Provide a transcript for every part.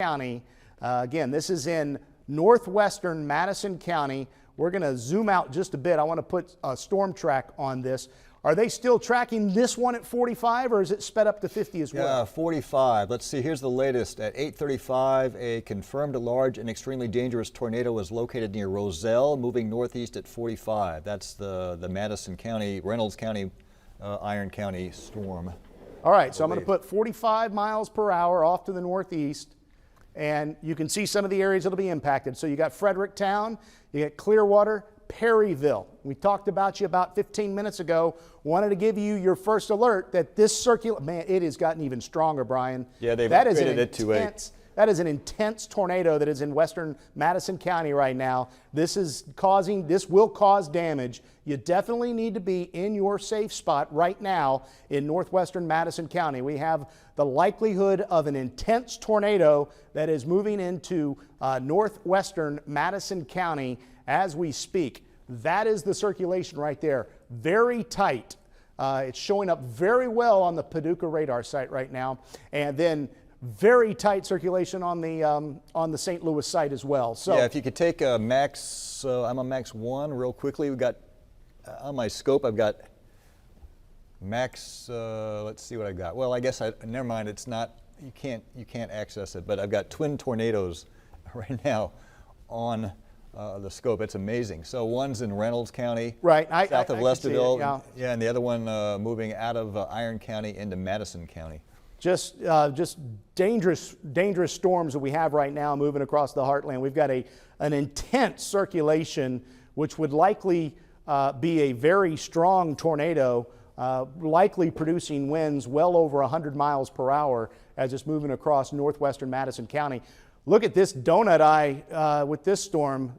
County. Again, this is in northwestern Madison County. We're going to zoom out just a bit. I want to put a storm track on this. Are they still tracking this one at 45, or is it sped up to 50 as well? Yeah, 45. Let's see, here's the latest. At 8:35, a confirmed large and extremely dangerous tornado was located near Roselle, moving northeast at 45. That's the Madison County, Reynolds County, Iron County storm. All right, so I'm going to put 45 miles per hour off to the northeast, and you can see some of the areas that'll be impacted. So you got Fredericktown, you got Clearwater, Perryville. We talked about you about 15 minutes ago. Wanted to give you your first alert that this man, it has gotten even stronger, Brian. Yeah, they've upgraded it to a... That is an intense tornado that is in western Madison County right now. This will cause damage. You definitely need to be in your safe spot right now in northwestern Madison County. We have the likelihood of an intense tornado that is moving into northwestern Madison County as we speak. That is the circulation right there. Very tight. It's showing up very well on the Paducah radar site right now. And then very tight circulation on the St. Louis site as well. So yeah, if you could take a max, I'm on max 1 real quickly. We've got on my scope, I've got max. Let's see what I got. Well, I guess never mind. It's not. You can't access it. But I've got twin tornadoes right now on the scope. It's amazing. So one's in Reynolds County, right, south of Lesterville. Yeah, and the other one moving out of Iron County into Madison County. Just dangerous storms that we have right now moving across the heartland. We've got an intense circulation, which would likely be a very strong tornado, likely producing winds well over 100 miles per hour as it's moving across northwestern Madison County. Look at this donut eye with this storm.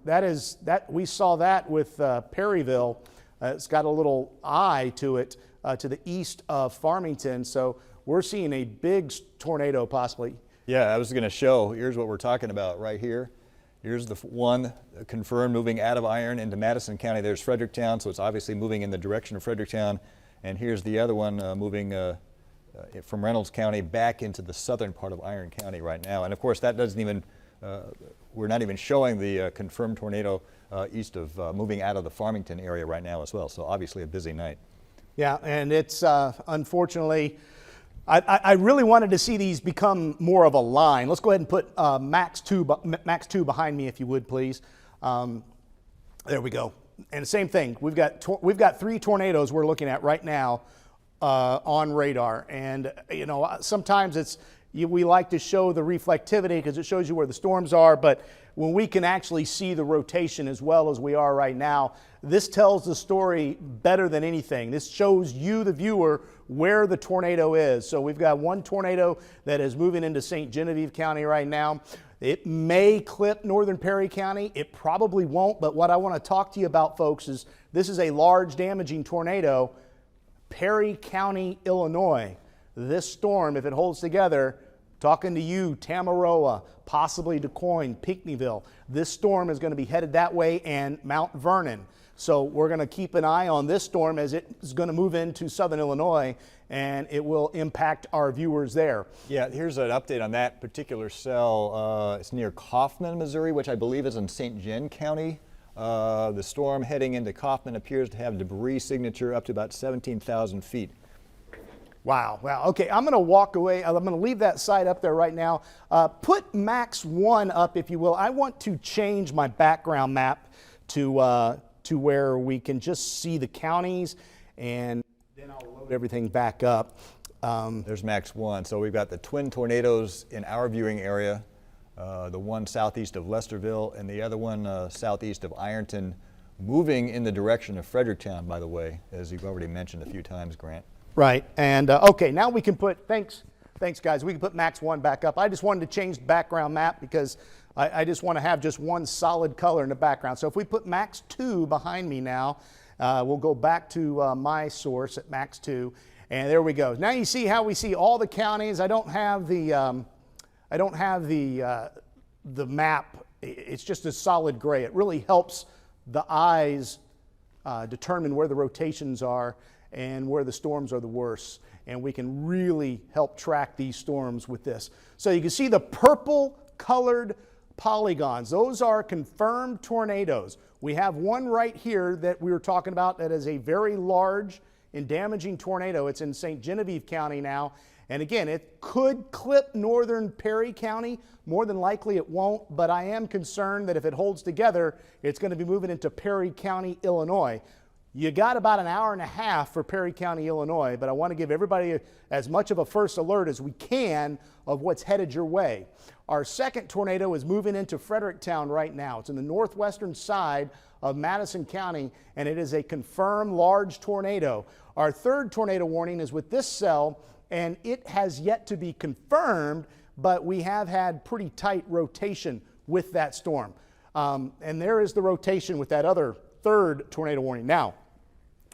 We saw that with Perryville. It's got a little eye to it to the east of Farmington. So we're seeing a big tornado possibly. Yeah, I was going to show. Here's what we're talking about right here. Here's the one confirmed moving out of Iron into Madison County. There's Fredericktown, so it's obviously moving in the direction of Fredericktown. And here's the other one moving from Reynolds County back into the southern part of Iron County right now. And of course, that doesn't even, we're not even showing the confirmed tornado east of moving out of the Farmington area right now as well. So obviously a busy night. Yeah, and it's unfortunately, I really wanted to see these become more of a line. Let's go ahead and put max 2 behind me, if you would, please. There we go. And the same thing. We've got 3 tornadoes we're looking at right now on radar. And you know, sometimes we like to show the reflectivity because it shows you where the storms are. But when we can actually see the rotation as well as we are right now, this tells the story better than anything. This shows you, the viewer, where the tornado is. So we've got one tornado that is moving into St. Genevieve County right now. It may clip northern Perry County. It probably won't. But what I want to talk to you about, folks, is this is a large damaging tornado. Perry County, Illinois. This storm, if it holds together, talking to you, Tamaroa, possibly DuQuoin, Pinckneyville, this storm is going to be headed that way, and Mount Vernon. So we're going to keep an eye on this storm as it is going to move into southern Illinois, and it will impact our viewers there. Yeah, here's an update on that particular cell. It's near Kaufman, Missouri, which I believe is in St. Gen County. The storm heading into Kaufman appears to have debris signature up to about 17,000 feet. Wow. Okay, I'm going to walk away. I'm going to leave that site up there right now. Put max 1 up, if you will. I want to change my background map to where we can just see the counties, and then I'll load everything back up. There's max 1. So we've got the twin tornadoes in our viewing area, the one southeast of Lesterville and the other one southeast of Ironton, moving in the direction of Fredericktown, by the way, as you've already mentioned a few times, Grant. Right, and okay, now we can put, thanks guys, we can put max 1 back up. I just wanted to change the background map because I just want to have just one solid color in the background. So if we put max 2 behind me now, we'll go back to my source at max 2, and there we go. Now you see how we see all the counties. I don't have the map. It's just a solid gray. It really helps the eyes determine where the rotations are and where the storms are the worst. And we can really help track these storms with this. So you can see the purple colored polygons. Those are confirmed tornadoes. We have one right here that we were talking about that is a very large and damaging tornado. It's in St. Genevieve County now. And again, it could clip northern Perry County. More than likely it won't, but I am concerned that if it holds together, it's going to be moving into Perry County, Illinois. You got about an hour and a half for Perry County, Illinois, but I want to give everybody as much of a first alert as we can of what's headed your way. Our second tornado is moving into Fredericktown right now. It's in the northwestern side of Madison County, and it is a confirmed large tornado. Our third tornado warning is with this cell, and it has yet to be confirmed, but we have had pretty tight rotation with that storm. And there is the rotation with that other third tornado warning. Now,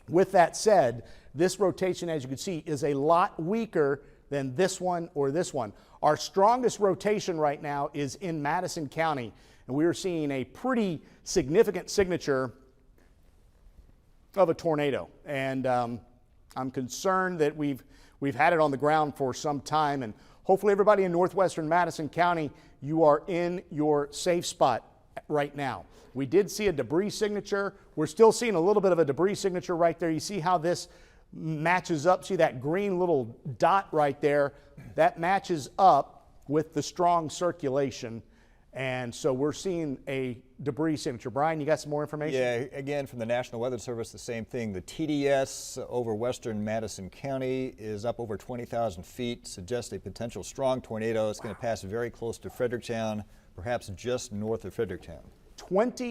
with that said, this rotation, as you can see, is a lot weaker than this one or this one. Our strongest rotation right now is in Madison County, and we are seeing a pretty significant signature of a tornado. And I'm concerned that we've had it on the ground for some time, and hopefully everybody in northwestern Madison County, you are in your safe spot right now. We did see a debris signature. We're still seeing a little bit of a debris signature right there. You see how this matches up? See that green little dot right there? That matches up with the strong circulation. And so we're seeing a debris signature. Brian, you got some more information? Yeah, again, from the National Weather Service, the same thing. The TDS over western Madison County is up over 20,000 feet, suggests a potential strong tornado. It's going to pass very close to Fredericktown, perhaps just north of Fredericktown.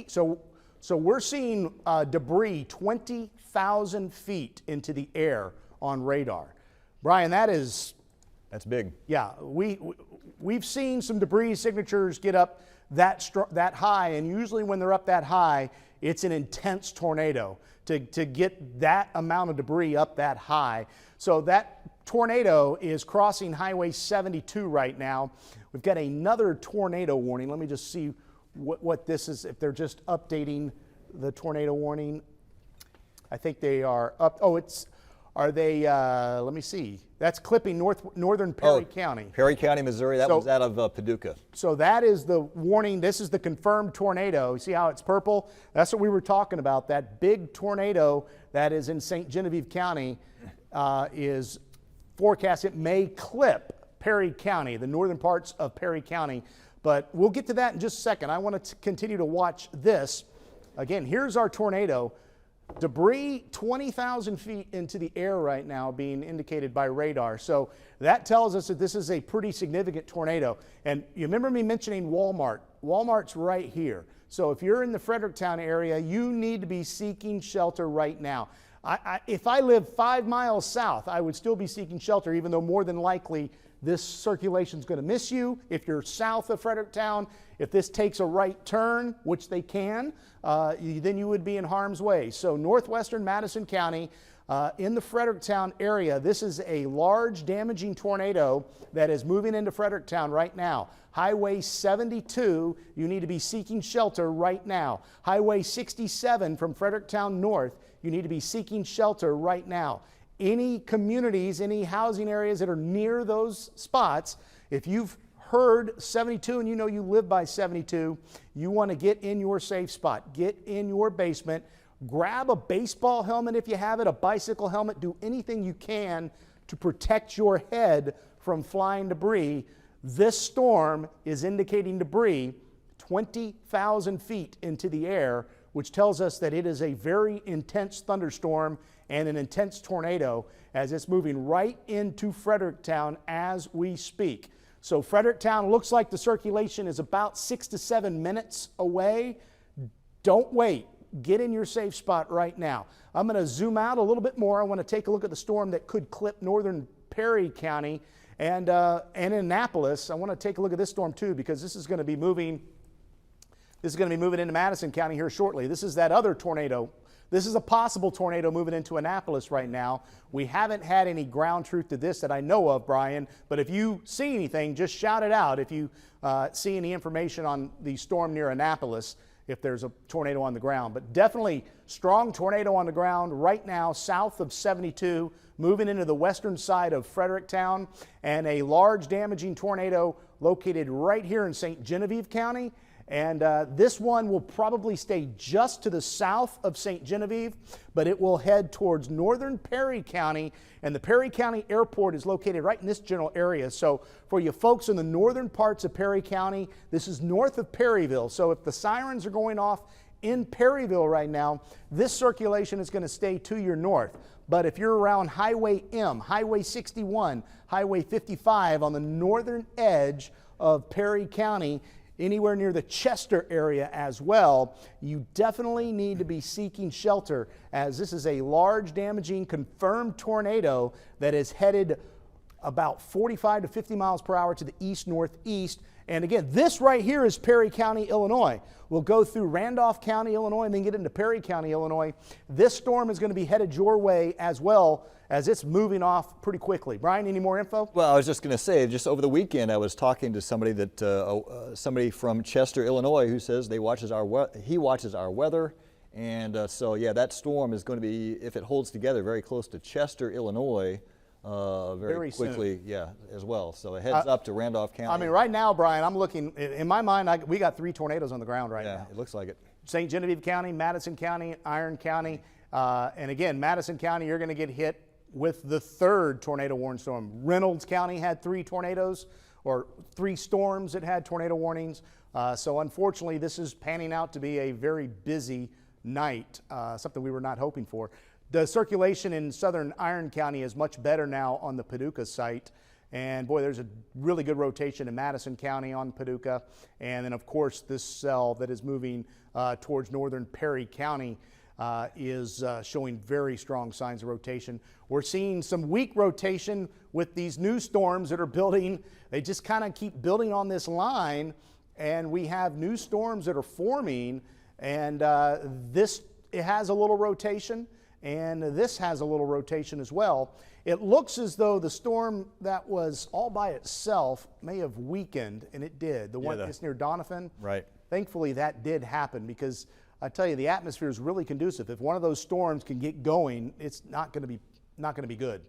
So we're seeing debris 20,000 feet into the air on radar. Brian, that's big. Yeah, we've seen some debris signatures get up that high, and usually when they're up that high, it's an intense tornado to get that amount of debris up that high. So that tornado is crossing Highway 72 right now. We've got another tornado warning. Let me just see what this is, if they're just updating the tornado warning. I think they are up. Oh, are they, let me see. That's clipping northern Perry County. Perry County, Missouri. That one's out of Paducah. So that is the warning. This is the confirmed tornado. You see how it's purple? That's what we were talking about. That big tornado that is in St. Genevieve County is forecast. It may clip Perry County, the northern parts of Perry County. But we'll get to that in just a second. I want to continue to watch this. Again, here's our tornado. Debris 20,000 feet into the air right now being indicated by radar. So that tells us that this is a pretty significant tornado. And you remember me mentioning Walmart. Walmart's right here. So if you're in the Fredericktown area, you need to be seeking shelter right now. If I live 5 miles south, I would still be seeking shelter, even though more than likely this circulation is going to miss you. If you're south of Fredericktown, if this takes a right turn, which they can, then you would be in harm's way. So northwestern Madison County, in the Fredericktown area, this is a large damaging tornado that is moving into Fredericktown right now. Highway 72, you need to be seeking shelter right now. Highway 67 from Fredericktown north, you need to be seeking shelter right now. Any communities, any housing areas that are near those spots, if you've heard 72 and you know you live by 72, you want to get in your safe spot. Get in your basement. Grab a baseball helmet if you have it, a bicycle helmet. Do anything you can to protect your head from flying debris. This storm is indicating debris 20,000 feet into the air, which tells us that it is a very intense thunderstorm and an intense tornado as it's moving right into Fredericktown as we speak. So Fredericktown looks like the circulation is about 6 to 7 minutes away. Don't wait. Get in your safe spot right now. I'm going to zoom out a little bit more. I want to take a look at the storm that could clip northern Perry County and Annapolis. I want to take a look at this storm too, because this is going to be moving into Madison County here shortly. This is that other tornado. This is a possible tornado moving into Annapolis right now. We haven't had any ground truth to this that I know of, Brian, but if you see anything, just shout it out. If you see any information on the storm near Annapolis, if there's a tornado on the ground. But definitely strong tornado on the ground right now south of 72, moving into the western side of Fredericktown, and a large damaging tornado located right here in St. Genevieve County. And this one will probably stay just to the south of St. Genevieve, but it will head towards northern Perry County, and the Perry County Airport is located right in this general area. So for you folks in the northern parts of Perry County, this is north of Perryville. So if the sirens are going off in Perryville right now, this circulation is going to stay to your north. But if you're around Highway M, Highway 61, Highway 55 on the northern edge of Perry County, anywhere near the Chester area as well, you definitely need to be seeking shelter, as this is a large damaging confirmed tornado that is headed about 45 to 50 miles per hour to the east-northeast. And again, this right here is Perry County, Illinois. We'll go through Randolph County, Illinois, and then get into Perry County, Illinois. This storm is going to be headed your way as well, as it's moving off pretty quickly. Brian, any more info? Well, I was just going to say, just over the weekend, I was talking to somebody that somebody from Chester, Illinois, who says he watches our weather, and so yeah, that storm is going to be, if it holds together, very close to Chester, Illinois. Very quickly, soon. Yeah, as well. So it heads up to Randolph County. I mean, right now, Brian, I'm looking, in my mind, we got 3 tornadoes on the ground right now. Yeah, it looks like it. St. Genevieve County, Madison County, Iron County. And again, Madison County, you're going to get hit with the 3rd tornado warning storm. Reynolds County had 3 tornadoes, or 3 storms that had tornado warnings. So unfortunately, this is panning out to be a very busy night, something we were not hoping for. The circulation in southern Iron County is much better now on the Paducah site. And boy, there's a really good rotation in Madison County on Paducah. And then of course, this cell that is moving towards northern Perry County is showing very strong signs of rotation. We're seeing some weak rotation with these new storms that are building. They just kind of keep building on this line, and we have new storms that are forming, and it has a little rotation, and this has a little rotation as well. It looks as though the storm that was all by itself may have weakened, and it did. The one that's near Donovan. Right. Thankfully, that did happen, because I tell you, the atmosphere is really conducive. If one of those storms can get going, it's not going to be good.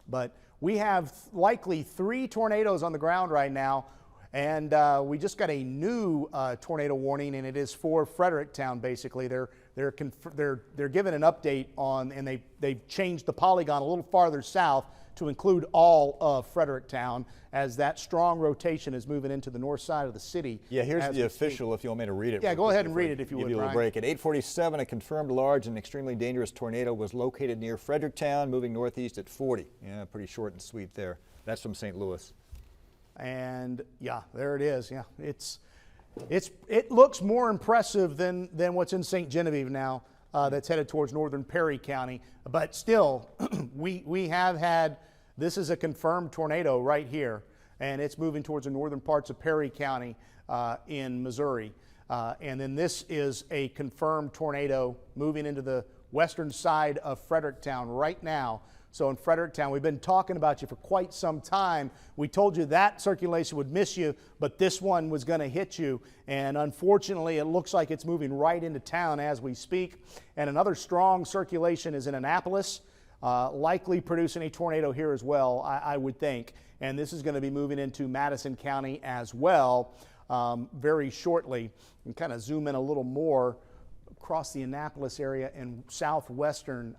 But we have likely 3 tornadoes on the ground right now, and we just got a new tornado warning, and it is for Fredericktown. Basically, they're given an update on, and they've changed the polygon a little farther south to include all of Fredericktown, as that strong rotation is moving into the north side of the city. Yeah, here's the official, if you want me to read it. Yeah, go ahead and read it if you would, Give you a break. At 8:47, a confirmed large and extremely dangerous tornado was located near Fredericktown, moving northeast at 40. Yeah, pretty short and sweet there. That's from St. Louis. And yeah, there it is. Yeah, it looks more impressive than what's in St. Genevieve now. That's headed towards northern Perry County. But still, we have had, this is a confirmed tornado right here, and it's moving towards the northern parts of Perry County in Missouri. And then this is a confirmed tornado moving into the western side of Fredericktown right now. So in Fredericktown, we've been talking about you for quite some time. We told you that circulation would miss you, but this one was going to hit you. And unfortunately, it looks like it's moving right into town as we speak. And another strong circulation is in Annapolis, likely producing a tornado here as well, I would think. And this is going to be moving into Madison County as well very shortly. And kind of zoom in a little more across the Annapolis area and southwestern.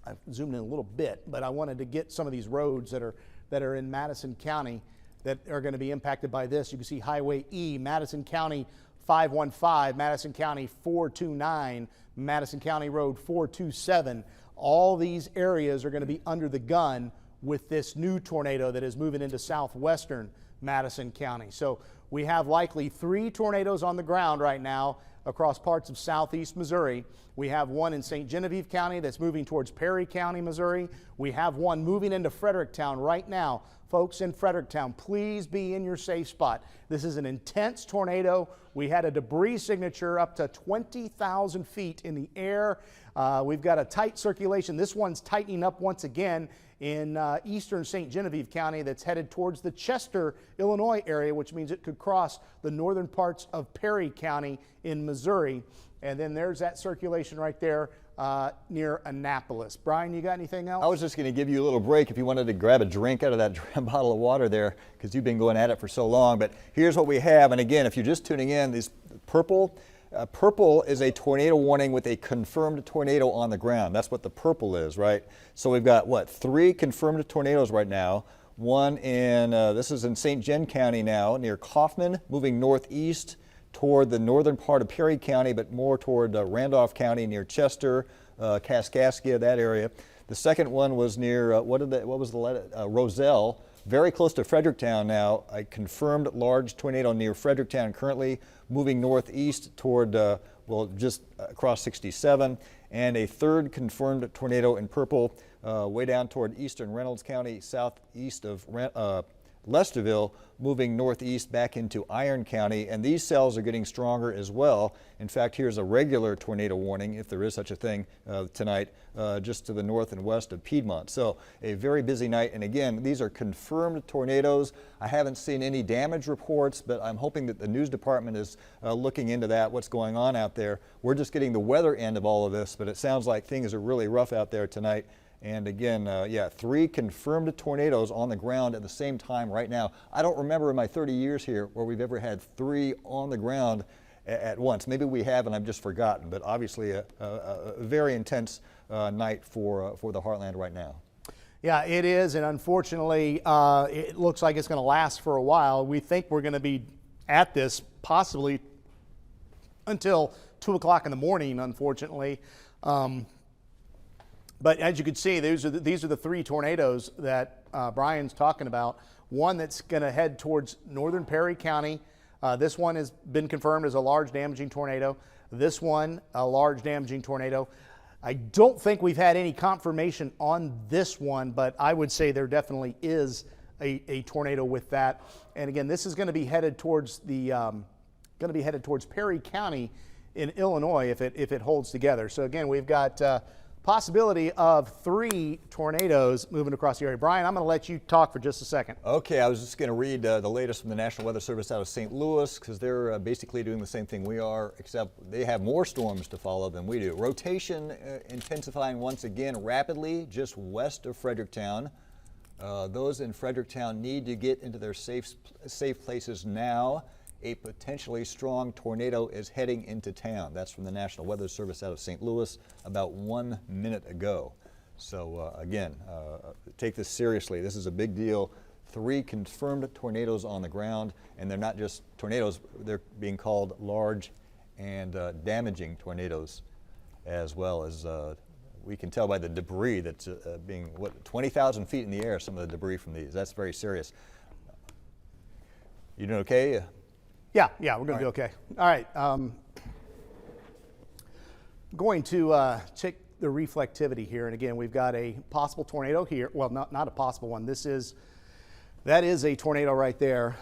I've zoomed in a little bit, but I wanted to get some of these roads that are in Madison County that are going to be impacted by this. You can see Highway E, Madison County 515, Madison County 429, Madison County Road 427. All these areas are going to be under the gun with this new tornado that is moving into southwestern Madison County. So we have likely 3 tornadoes on the ground right now across parts of southeast Missouri. We have one in St. Genevieve County that's moving towards Perry County, Missouri. We have one moving into Fredericktown right now. Folks in Fredericktown, please be in your safe spot. This is an intense tornado. We had a debris signature up to 20,000 feet in the air. We've got a tight circulation. This one's tightening up once again in eastern St. Genevieve County that's headed towards the Chester, Illinois area, which means it could cross the northern parts of Perry County in Missouri. And then there's that circulation right there near Annapolis. Brian, you got anything else? I was just going to give you a little break if you wanted to grab a drink out of that bottle of water there, because you've been going at it for so long. But here's what we have. And again, if you're just tuning in, these purple is a tornado warning with a confirmed tornado on the ground. That's what the purple is, right? So we've got, what, 3 confirmed tornadoes right now. One in, this is in St. John County now, near Kaufman, moving northeast toward the northern part of Perry County, but more toward Randolph County near Chester, Kaskaskia, that area. The second one was near, Roselle, very close to Fredericktown now. A confirmed large tornado near Fredericktown, currently moving northeast toward, just across 67. And a third confirmed tornado in purple, way down toward eastern Reynolds County, southeast of Lesterville, moving northeast back into Iron County, and these cells are getting stronger as well. In fact, here's a regular tornado warning, if there is such a thing, tonight, just to the north and west of Piedmont. So a very busy night, and again, these are confirmed tornadoes. I haven't seen any damage reports, but I'm hoping that the news department is looking into that, what's going on out there. We're just getting the weather end of all of this, but it sounds like things are really rough out there tonight. And again, 3 confirmed tornadoes on the ground at the same time right now. I don't remember in my 30 years here where we've ever had 3 on the ground at once. Maybe we have and I've just forgotten, but obviously a very intense night for the Heartland right now. Yeah, it is, and unfortunately, it looks like it's going to last for a while. We think we're going to be at this possibly until 2 o'clock in the morning, unfortunately. But as you can see, these are the 3 tornadoes that Brian's talking about. One that's going to head towards northern Perry County. This one has been confirmed as a large damaging tornado. This one, a large damaging tornado. I don't think we've had any confirmation on this one, but I would say there definitely is a tornado with that. And again, this is going to be headed towards Perry County in Illinois if it holds together. So again, we've got possibility of 3 tornadoes moving across the area. Brian, I'm going to let you talk for just a second. Okay, I was just going to read the latest from the National Weather Service out of St. Louis, because they're basically doing the same thing we are, except they have more storms to follow than we do. Rotation intensifying once again rapidly just west of Fredericktown. Those in Fredericktown need to get into their safe places now. A potentially strong tornado is heading into town. That's from the National Weather Service out of St. Louis about 1 minute ago. So again, take this seriously. This is a big deal. 3 confirmed tornadoes on the ground, and they're not just tornadoes, they're being called large and damaging tornadoes, as well as we can tell by the debris that's being, 20,000 feet in the air, some of the debris from these. That's very serious. You doing okay? Yeah, we're going to be okay. All right. Going to check the reflectivity here. And again, we've got a possible tornado here. Well, not a possible one. That is a tornado right there.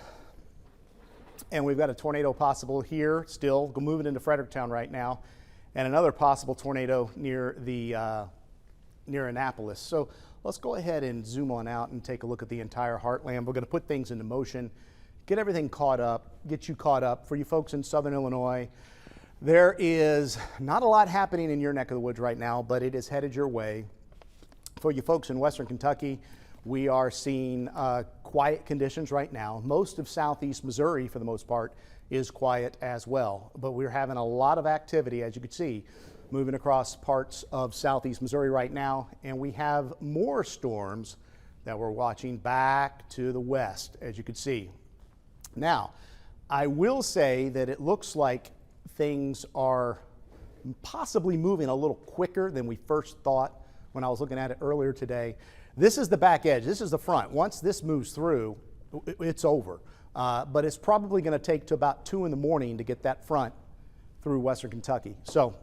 And we've got a tornado possible here still, moving into Fredericktown right now. And another possible tornado near Annapolis. So let's go ahead and zoom on out and take a look at the entire Heartland. We're going to put things into motion, get everything caught up, get you caught up. For you folks in Southern Illinois, there is not a lot happening in your neck of the woods right now, but it is headed your way. For you folks in Western Kentucky, we are seeing quiet conditions right now. Most of southeast Missouri, for the most part, is quiet as well. But we're having a lot of activity, as you can see, moving across parts of southeast Missouri right now. And we have more storms that we're watching back to the west, as you can see. Now, I will say that it looks like things are possibly moving a little quicker than we first thought when I was looking at it earlier today. This is the back edge. This is the front. Once this moves through, it's over. But it's probably going to take to about 2 in the morning to get that front through Western Kentucky. So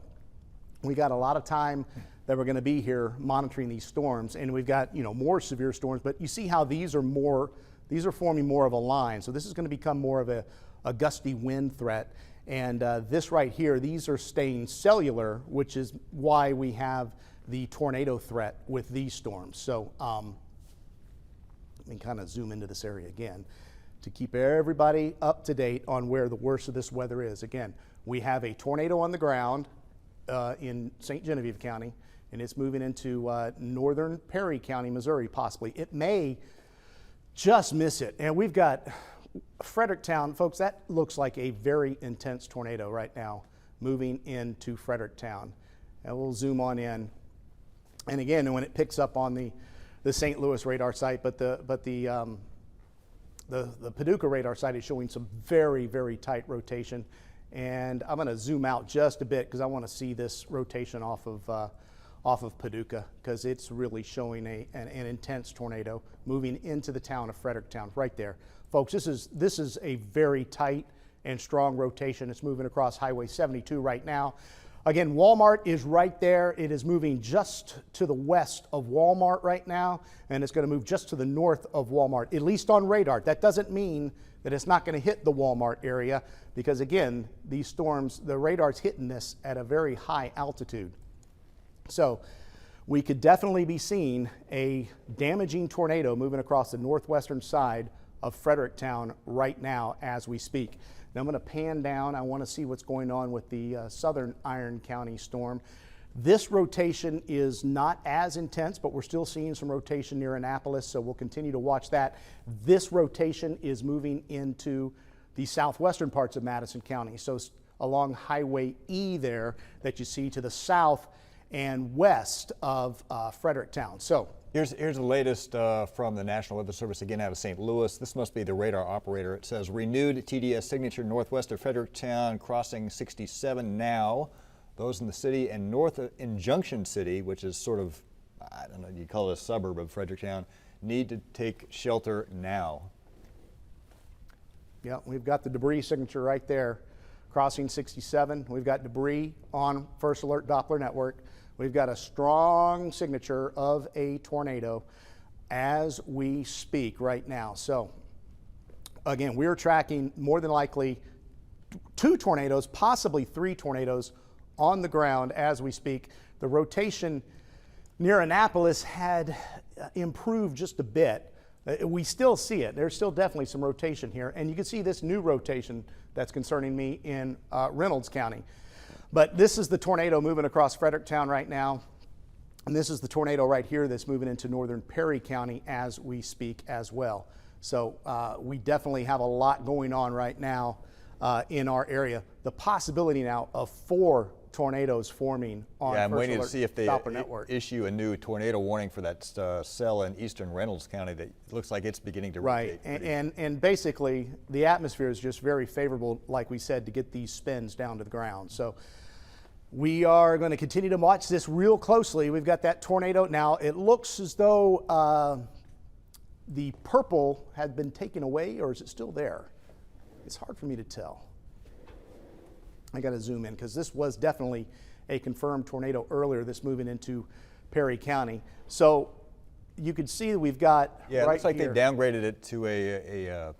we got a lot of time that we're going to be here monitoring these storms, and we've got more severe storms. But you see how these are forming more of a line. So this is going to become more of a gusty wind threat. And this right here, these are staying cellular, which is why we have the tornado threat with these storms. So Let me kind of zoom into this area again to keep everybody up to date on where the worst of this weather is. Again, we have a tornado on the ground in St. Genevieve County, and it's moving into northern Perry County, Missouri, possibly. It may just miss it. And we've got Fredericktown, folks, that looks like a very intense tornado right now moving into Fredericktown. And we'll zoom on in. And again, when it picks up on the St. Louis radar site, but the Paducah radar site is showing some very, very tight rotation. And I'm going to zoom out just a bit because I want to see this rotation off of Paducah, because it's really showing an intense tornado moving into the town of Fredericktown right there. Folks, this is a very tight and strong rotation. It's moving across Highway 72 right now. Again, Walmart is right there. It is moving just to the west of Walmart right now, and it's going to move just to the north of Walmart, at least on radar. That doesn't mean that it's not going to hit the Walmart area, because again, these storms, the radar's hitting this at a very high altitude. So we could definitely be seeing a damaging tornado moving across the northwestern side of Fredericktown right now as we speak. Now I'm going to pan down. I want to see what's going on with the southern Iron County storm. This rotation is not as intense, but we're still seeing some rotation near Annapolis, so we'll continue to watch that. This rotation is moving into the southwestern parts of Madison County, so along Highway E there that you see to the south and west of Fredericktown. So here's the latest from the National Weather Service, again out of St. Louis. This must be the radar operator. It says renewed TDS signature northwest of Fredericktown, crossing 67 now. Those in the city and north in Junction City, which is sort of, I don't know, you call it a suburb of Fredericktown, need to take shelter now. Yeah, we've got the debris signature right there, crossing 67. We've got debris on First Alert Doppler Network. We've got a strong signature of a tornado as we speak right now. So again, we're tracking more than likely 2 tornadoes, possibly 3 tornadoes on the ground as we speak. The rotation near Annapolis had improved just a bit. We still see it. There's still definitely some rotation here. And you can see this new rotation that's concerning me in Reynolds County. But this is the tornado moving across Fredericktown right now. And this is the tornado right here that's moving into northern Perry County as we speak as well. So we definitely have a lot going on right now in our area. The possibility now of 4 tornadoes forming on I'm First waiting Alert to see if they Doppler Network. issue a new tornado warning for that cell in eastern Reynolds County that looks like it's beginning to rotate. Right, and basically the atmosphere is just very favorable, like we said, to get these spins down to the ground. So we are going to continue to watch this real closely. We've got that tornado. Now it looks as though the purple had been taken away, or is it still there? It's hard for me to tell. I got to zoom in because this was definitely a confirmed tornado earlier, this moving into Perry County. So you can see that we've got it looks like here, they downgraded it to a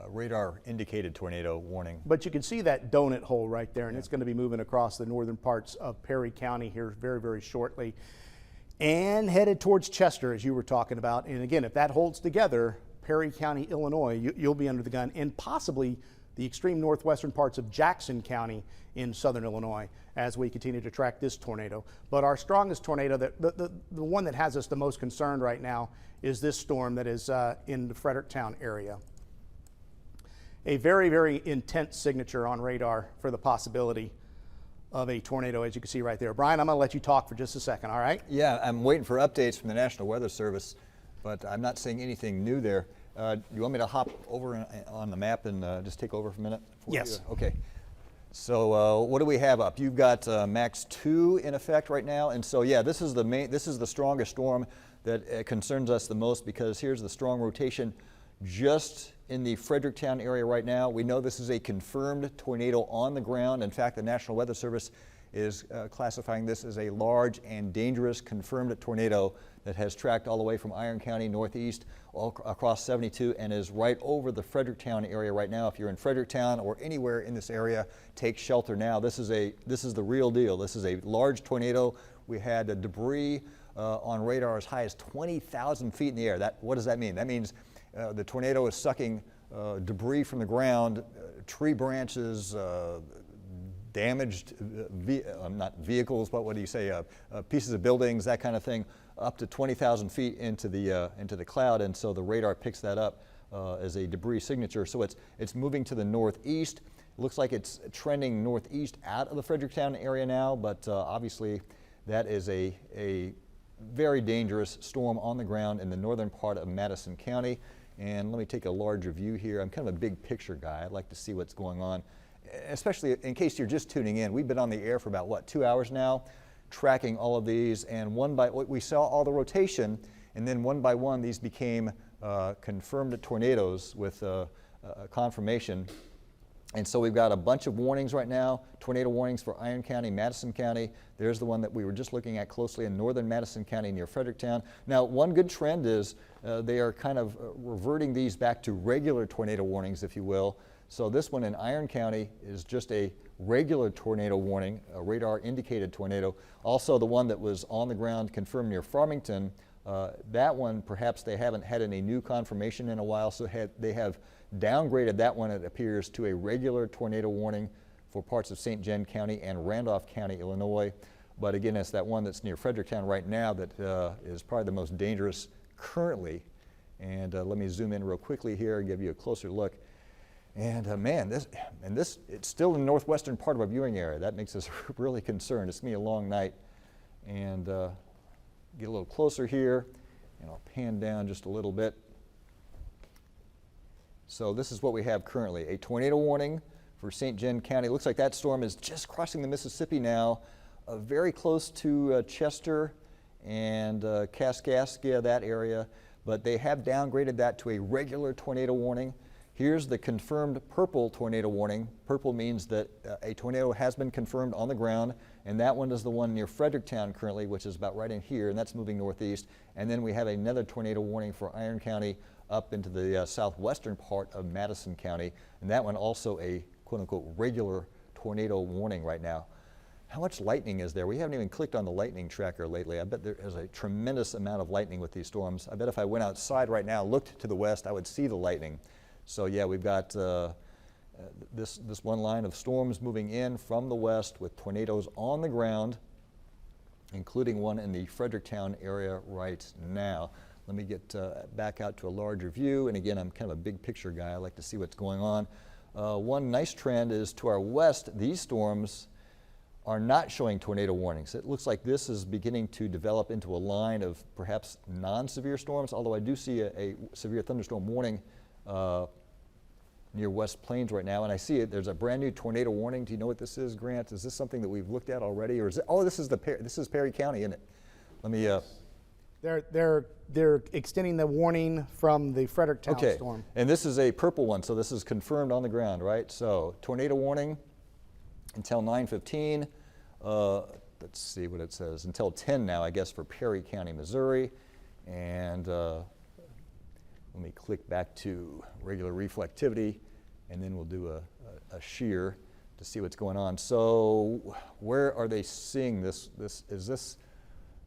radar indicated tornado warning. but you can see that donut hole right there, and it's going to be moving across the northern parts of Perry County here very, very shortly, and headed towards Chester, as you were talking about. And again, if that holds together, Perry County, Illinois, you'll be under the gun, and possibly the extreme northwestern parts of Jackson County in southern Illinois as we continue to track this tornado. But our strongest tornado, the one that has us the most concerned right now, is this storm that is in the Fredericktown area. A very, very intense signature on radar for the possibility of a tornado, as you can see right there. Brian, I'm going to let you talk for just a second, all right? Yeah, I'm waiting for updates from the National Weather Service, but I'm not seeing anything new there. You want me to hop over on the map and just take over for a minute? Yes. Okay. So what do we have up? You've got Max 2 in effect right now, and so yeah, this is the strongest storm that concerns us the most, because here's the strong rotation just in the Fredericktown area right now. We know this is a confirmed tornado on the ground. In fact, the National Weather Service is classifying this as a large and dangerous confirmed tornado that has tracked all the way from Iron County northeast all across 72 and is right over the Fredericktown area right now. If you're in Fredericktown or anywhere in this area, take shelter now. This is the real deal. This is a large tornado. We had debris on radar as high as 20,000 feet in the air. What does that mean? That means the tornado is sucking debris from the ground, tree branches, damaged, not vehicles, but what do you say, pieces of buildings, that kind of thing, up to 20,000 feet into the cloud, and so the radar picks that up as a debris signature. So it's moving to the northeast. It looks like it's trending northeast out of the Fredericktown area now, but obviously that is a very dangerous storm on the ground in the northern part of Madison County. And let me take a larger view here. I'm kind of a big picture guy. I'd like to see what's going on, especially in case you're just tuning in. We've been on the air for about, what, 2 hours now, tracking all of these, and we saw all the rotation, and then one by one these became confirmed tornadoes with confirmation. And so we've got a bunch of warnings right now, tornado warnings for Iron County, Madison County. There's the one that we were just looking at closely in northern Madison County near Fredericktown. Now, one good trend is they are kind of reverting these back to regular tornado warnings, if you will. So this one in Iron County is just a regular tornado warning, a radar indicated tornado. Also the one that was on the ground confirmed near Farmington, that one perhaps they haven't had any new confirmation in a while, so they have downgraded that one, it appears, to a regular tornado warning for parts of St. John County and Randolph County, Illinois. But again, it's that one that's near Fredericktown right now that is probably the most dangerous currently. And let me zoom in real quickly here and give you a closer look. And man, it's still in the northwestern part of our viewing area. That makes us really concerned. It's going to be a long night. And get a little closer here, and I'll pan down just a little bit. So this is what we have currently, a tornado warning for St. John County. It looks like that storm is just crossing the Mississippi now, very close to Chester and Kaskaskia, that area, but they have downgraded that to a regular tornado warning. Here's the confirmed purple tornado warning. Purple means that a tornado has been confirmed on the ground, and that one is the one near Fredericktown currently, which is about right in here, and that's moving northeast. And then we have another tornado warning for Iron County up into the southwestern part of Madison County, and that one also a quote-unquote regular tornado warning right now. How much lightning is there? We haven't even clicked on the lightning tracker lately. I bet there is a tremendous amount of lightning with these storms. I bet if I went outside right now, looked to the west, I would see the lightning. So yeah, we've got this one line of storms moving in from the west with tornadoes on the ground, including one in the Fredericktown area right now. Let me get back out to a larger view, and again, I'm kind of a big picture guy. I like to see what's going on. One nice trend is to our west, these storms are not showing tornado warnings. It looks like this is beginning to develop into a line of perhaps non-severe storms, although I do see a severe thunderstorm warning near West Plains right now, and I see it. There's a brand new tornado warning. Do you know what this is, Grant? Is this something that we've looked at already, or is it? Oh, this is Perry County, isn't it? Let me. They're extending the warning from the Fredericktown storm. And this is a purple one, so this is confirmed on the ground, right? So tornado warning until 9:15. Let's see what it says. Until 10 now, I guess, for Perry County, Missouri. And let me click back to regular reflectivity, and then we'll do a shear to see what's going on. So where are they seeing this? Is this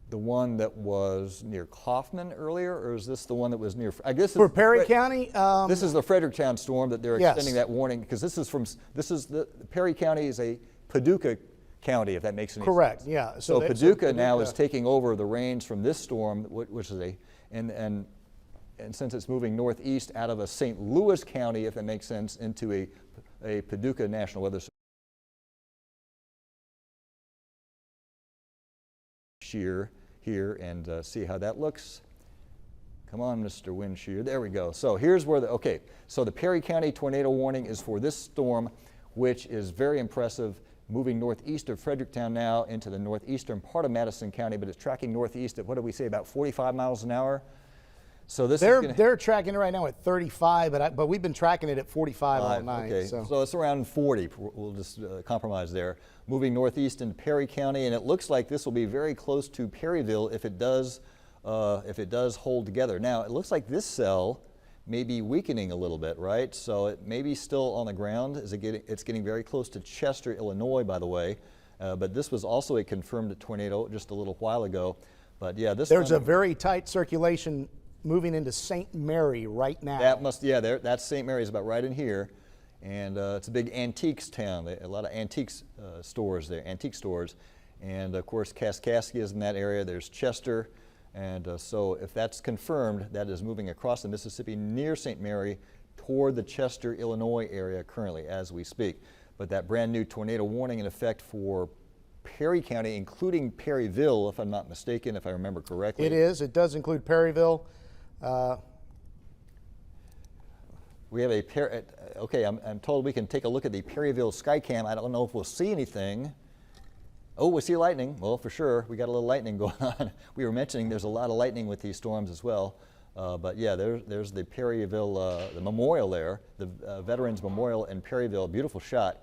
the one that was near Kaufman earlier, or is this the one that was near? I guess for Perry County. This is the Fredericktown storm that they're extending that warning, because this is the Perry County is a Paducah County, if that makes any sense. Correct. Yeah. So Paducah now is taking over the reins from this storm, which is and since it's moving northeast out of a St. Louis County, if that makes sense, into a Paducah National Weather Service. Shear here and see how that looks. Come on, Mr. Wind Shear. There we go. So here's where so the Perry County tornado warning is for this storm, which is very impressive, moving northeast of Fredericktown now into the northeastern part of Madison County, but it's tracking northeast at, what do we say, about 45 miles an hour? So this they're tracking it right now at 35, but we've been tracking it at 45 all night. Okay, so it's around 40. We'll just compromise there. Moving northeast into Perry County, and it looks like this will be very close to Perryville if it does hold together. Now it looks like this cell may be weakening a little bit, right? So it may be still on the ground. It's getting very close to Chester, Illinois, by the way. But this was also a confirmed tornado just a little while ago. But yeah, this There's one, a very tight circulation moving into St. Mary right now. that must, yeah, that's St. Mary's about right in here. And it's a big antiques town. A lot of antiques stores there, antique stores. And of course, Kaskaskia is in that area. There's Chester. And so if that's confirmed, that is moving across the Mississippi near St. Mary toward the Chester, Illinois area currently as we speak. But that brand new tornado warning in effect for Perry County, including Perryville, if I'm not mistaken, if I remember correctly. It is. It does include Perryville. We have okay, I'm told we can take a look at the Perryville Skycam. I don't know if we'll see anything. Oh, we see lightning. Well, for sure, we got a little lightning going on. We were mentioning there's a lot of lightning with these storms as well. But yeah, there's the Perryville, the memorial there, the Veterans Memorial in Perryville. Beautiful shot.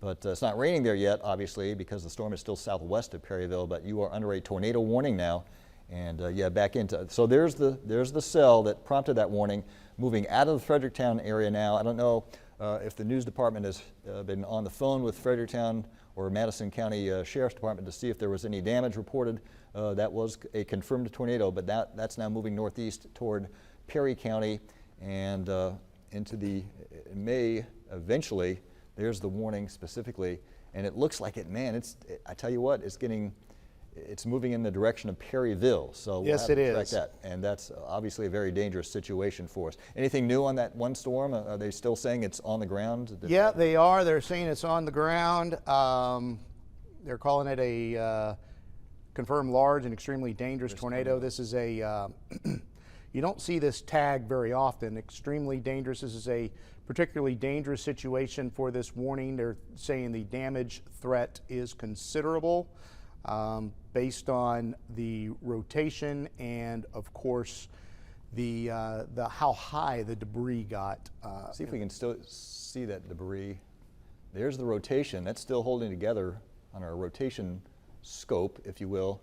But it's not raining there yet, obviously, because the storm is still southwest of Perryville. But you are under a tornado warning now. And yeah, back into, so there's the cell that prompted that warning, moving out of the Fredericktown area now. I don't know if the news department has been on the phone with Fredericktown or Madison County Sheriff's Department to see if there was any damage reported. That was a confirmed tornado, but that's now moving northeast toward Perry County and into the May eventually. There's the warning specifically, and it looks like it, man, I tell you what, it's moving in the direction of Perryville, so we'll Yes, have it to track is. that. And that's obviously a very dangerous situation for us. Anything new on that one storm? Are they still saying it's on the ground? Yeah, they are. They're saying it's on the ground. They're calling it a confirmed large and extremely dangerous tornado. This is a, you don't see this tag very often, extremely dangerous. This is a particularly dangerous situation for this warning. They're saying the damage threat is considerable based on the rotation and, of course, the how high the debris got. See if we can still see that debris. There's the rotation. That's still holding together on our rotation scope, if you will.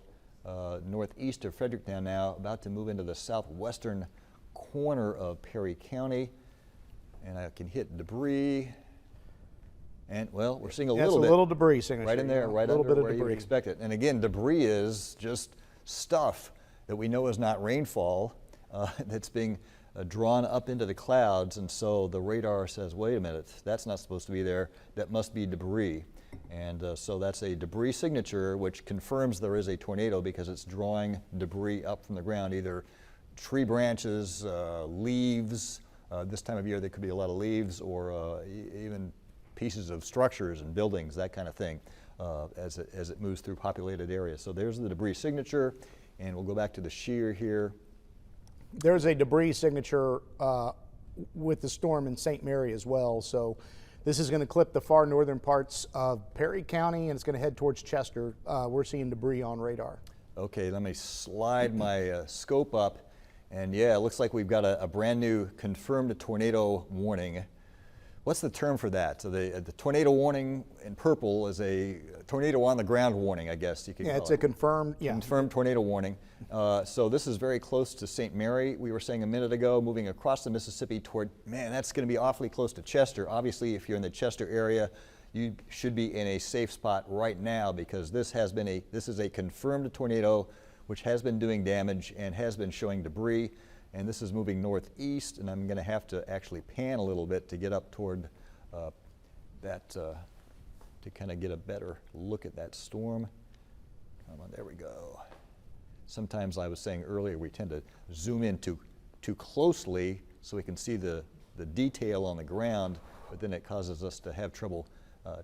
Northeast of Fredericktown now, about to move into the southwestern corner of Perry County. And I can hit debris. And, well, we're seeing a That's little bit. a little debris signature. Right in there, yeah, right a little under bit of where you would debris. expect it. And again, debris is just stuff that we know is not rainfall that's being drawn up into the clouds. And so the radar says, wait a minute, that's not supposed to be there. That must be debris. And so that's a debris signature, which confirms there is a tornado because it's drawing debris up from the ground, either tree branches, leaves. This time of year, there could be a lot of leaves or even pieces of structures and buildings, that kind of thing, as it moves through populated areas. So there's the debris signature, and we'll go back to the shear here. There's a debris signature with the storm in St. Mary as well. So this is going to clip the far northern parts of Perry County, and it's going to head towards Chester. We're seeing debris on radar. Okay, let me slide my scope up. And yeah, it looks like we've got a brand new confirmed tornado warning. What's the term for that? So the tornado warning in purple is a tornado on the ground warning, I guess you could call it. Yeah, it's a confirmed, Confirmed tornado warning. So this is very close to St. Mary. We were saying a minute ago, moving across the Mississippi toward, man, that's going to be awfully close to Chester. Obviously, if you're in the Chester area, you should be in a safe spot right now because this is a confirmed tornado which has been doing damage and has been showing debris. And this is moving northeast, and I'm going to have to actually pan a little bit to get up toward that, to kind of get a better look at that storm. Come on, there we go. Sometimes I was saying earlier we tend to zoom in too closely so we can see the detail on the ground, but then it causes us to have trouble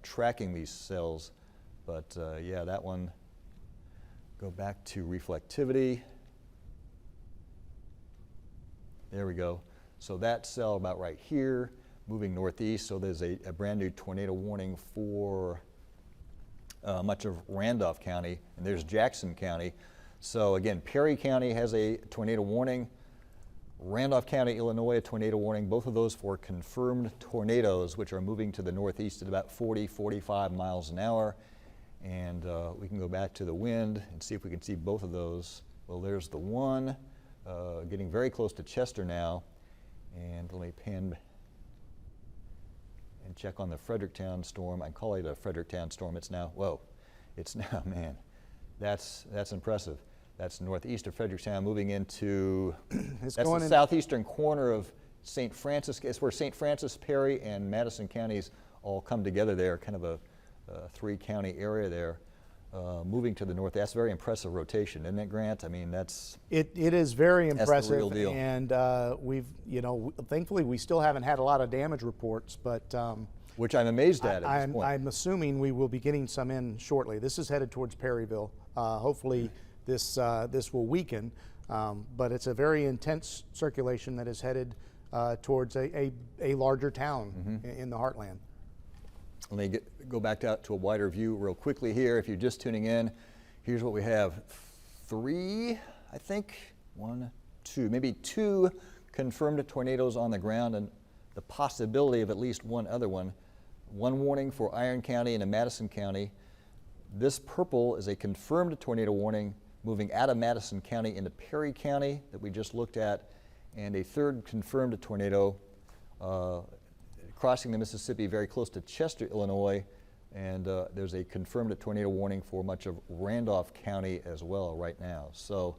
tracking these cells. But yeah, that one, go back to reflectivity. There we go. So that cell about right here, moving northeast. So there's a brand new tornado warning for much of Randolph County, and there's Jackson County. So again, Perry County has a tornado warning. Randolph County, Illinois, a tornado warning. Both of those for confirmed tornadoes, which are moving to the northeast at about 40, 45 miles an hour. And we can go back to the wind and see if we can see both of those. Well, there's the one, getting very close to Chester now. And let me pan and check on the Fredericktown storm. I call it a Fredericktown storm. It's now, whoa, it's now, man, that's impressive. That's northeast of Fredericktown, moving into, It's that's going the in- southeastern corner of St. Francis. It's where St. Francis, Perry, and Madison counties all come together there, kind of a three-county area there. Moving to the north, that's a very impressive rotation, isn't it, Grant? I mean, It is very That's the impressive, real deal. and thankfully we still haven't had a lot of damage reports, but which I'm amazed at this point. I'm assuming we will be getting some in shortly. This is headed towards Perryville. Hopefully this will weaken, but it's a very intense circulation that is headed towards a larger town in the heartland. Let me go back out to a wider view real quickly here. If you're just tuning in, here's what we have. 3, I think, 1, 2, maybe 2 confirmed tornadoes on the ground, and the possibility of at least one other one. One warning for Iron County and Madison County. This purple is a confirmed tornado warning moving out of Madison County into Perry County that we just looked at, and a third confirmed tornado crossing the Mississippi very close to Chester, Illinois, and there's a confirmed tornado warning for much of Randolph County as well right now. So,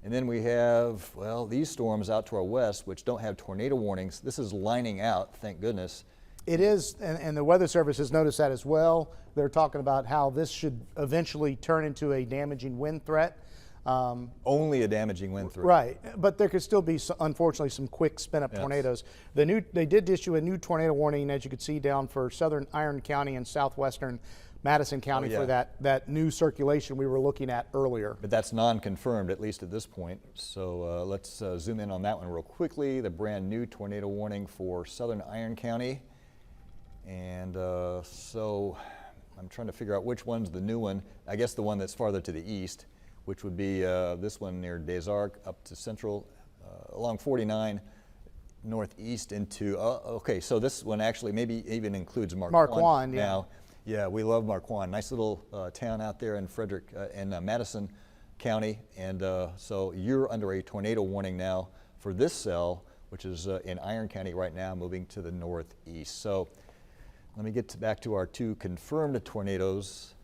and then we have, well, these storms out to our west, which don't have tornado warnings. This is lining out, thank goodness. It is, and the Weather Service has noticed that as well. They're talking about how this should eventually turn into a damaging wind threat. Only a damaging wind threat. Right, but there could still be, unfortunately, some quick spin-up Yes. tornadoes. They did issue a new tornado warning, as you can see, down for southern Iron County and southwestern Madison County yeah. for that new circulation we were looking at earlier. But that's non-confirmed, at least at this point. So let's zoom in on that one real quickly. The brand new tornado warning for southern Iron County. And so I'm trying to figure out which one's the new one. I guess the one that's farther to the east, which would be this one near Des Arcs up to central, along 49 northeast into, okay, so this one actually maybe even includes Marquand, yeah. now. Yeah, we love Marquand. Nice little town out there in Madison County. And so you're under a tornado warning now for this cell, which is in Iron County right now, moving to the northeast. So let me get back to our 2 confirmed tornadoes.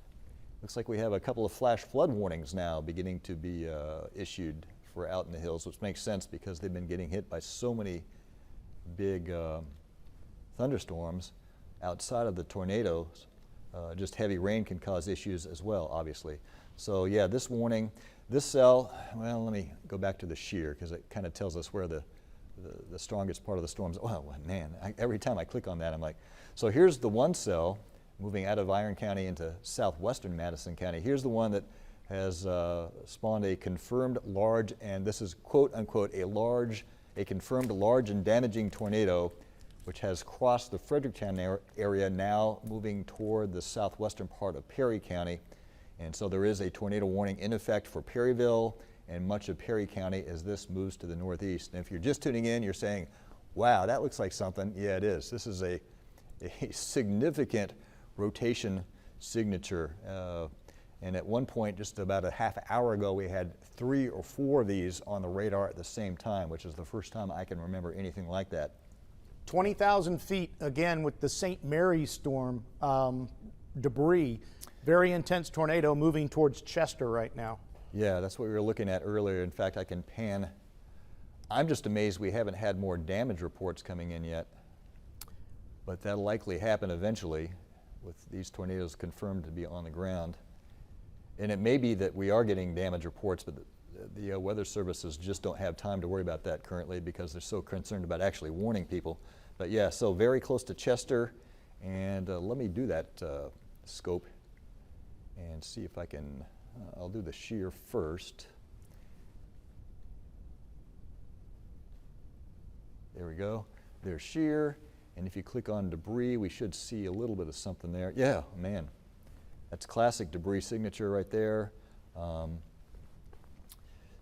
Looks like we have a couple of flash flood warnings now beginning to be issued for out in the hills, which makes sense because they've been getting hit by so many big thunderstorms outside of the tornadoes. Just heavy rain can cause issues as well, obviously. So yeah, this warning, this cell, well, let me go back to the shear because it kind of tells us where the strongest part of the storms. Oh man, every time I click on that, I'm like, so here's the one cell moving out of Iron County into southwestern Madison County. Here's the one that has spawned a confirmed large, and this is quote unquote a confirmed large and damaging tornado, which has crossed the Fredericktown area, now moving toward the southwestern part of Perry County. And so there is a tornado warning in effect for Perryville and much of Perry County as this moves to the northeast. And if you're just tuning in, you're saying, wow, that looks like something. Yeah, it is. This is a significant rotation signature. And at one point, just about a half hour ago, we had 3 or 4 of these on the radar at the same time, which is the first time I can remember anything like that. 20,000 feet, again, with the St. Mary's storm debris. Very intense tornado moving towards Chester right now. Yeah, that's what we were looking at earlier. In fact, I can pan. I'm just amazed we haven't had more damage reports coming in yet. But that'll likely happen eventually with these tornadoes confirmed to be on the ground. And it may be that we are getting damage reports, but the weather services just don't have time to worry about that currently because they're so concerned about actually warning people. But yeah, so very close to Chester. And let me do that scope and see if I can, I'll do the shear first. There we go. There's shear. And if you click on debris, we should see a little bit of something there. Yeah, man, that's classic debris signature right there.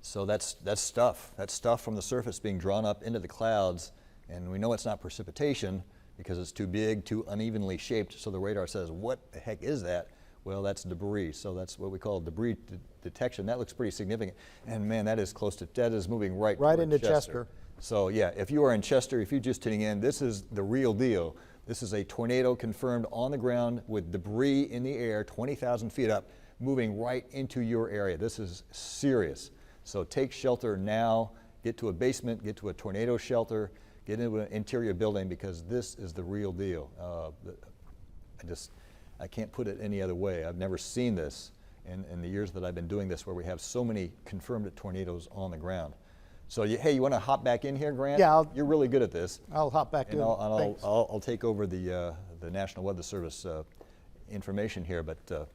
So that's stuff. That's stuff from the surface being drawn up into the clouds. And we know it's not precipitation because it's too big, too unevenly shaped. So the radar says, what the heck is that? Well, that's debris. So that's what we call debris detection. That looks pretty significant. And man, that is close to, that is moving right into Chester. So yeah, if you are in Chester, if you're just tuning in, this is the real deal. This is a tornado confirmed on the ground with debris in the air, 20,000 feet up, moving right into your area. This is serious. So take shelter now, get to a basement, get to a tornado shelter, get into an interior building, because this is the real deal. I can't put it any other way. I've never seen this in the years that I've been doing this, where we have so many confirmed tornadoes on the ground. So, hey, you want to hop back in here, Grant? Yeah, you're really good at this. I'll hop back in. I'll take over the National Weather Service information here, but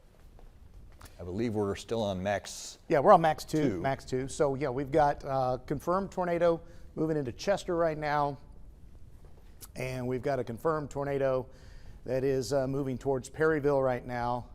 I believe we're still on max. Yeah, we're on max 2. Max 2. So yeah, we've got confirmed tornado moving into Chester right now, and we've got a confirmed tornado that is moving towards Perryville right now,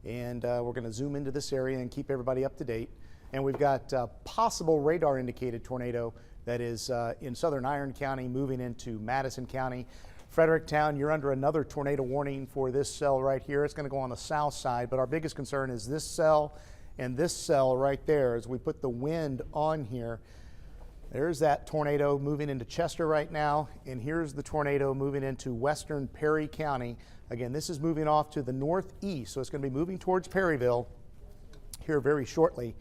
and we're going to zoom into this area and keep everybody up to date. And we've got a possible radar indicated tornado that is in southern Iron County moving into Madison County. Fredericktown, you're under another tornado warning for this cell right here. It's going to go on the south side, but our biggest concern is this cell and this cell right there. As we put the wind on here, there's that tornado moving into Chester right now, and here's the tornado moving into western Perry County. Again, this is moving off to the northeast, so it's going to be moving towards Perryville here very shortly.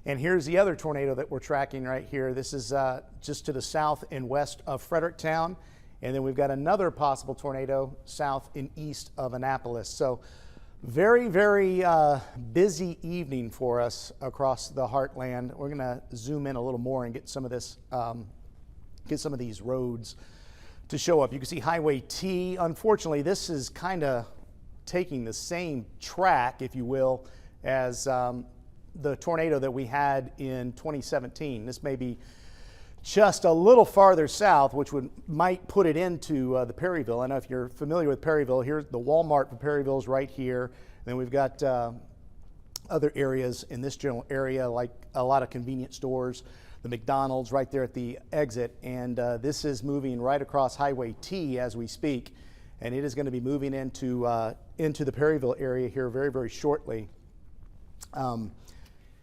And here's the other tornado that we're tracking right here. This is just to the south and west of Fredericktown. And then we've got another possible tornado south and east of Annapolis. So very, very busy evening for us across the heartland. We're gonna zoom in a little more and get some of this, get some of these roads to show up. You can see Highway T. Unfortunately, this is kind of taking the same track, if you will, as the tornado that we had in 2017. This may be just a little farther south, which might put it into the Perryville. I know if you're familiar with Perryville, here's the Walmart for Perryville is right here. And then we've got other areas in this general area, like a lot of convenience stores, the McDonald's right there at the exit. And this is moving right across Highway T as we speak. And it is going to be moving into the Perryville area here very, very shortly.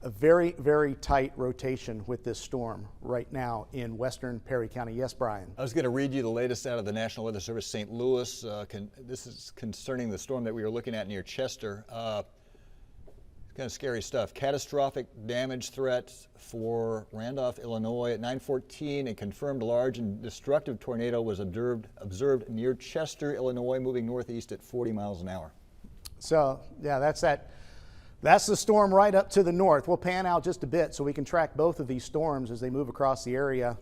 A very, very tight rotation with this storm right now in western Perry County. Yes, Brian? I was going to read you the latest out of the National Weather Service St. Louis. This is concerning the storm that we were looking at near Chester. Kind of scary stuff. Catastrophic damage threat for Randolph, Illinois at 9:14. A confirmed large and destructive tornado was observed near Chester, Illinois, moving northeast at 40 miles an hour. So, yeah, that's the storm right up to the north. We'll pan out just a bit so we can track both of these storms as they move across the area.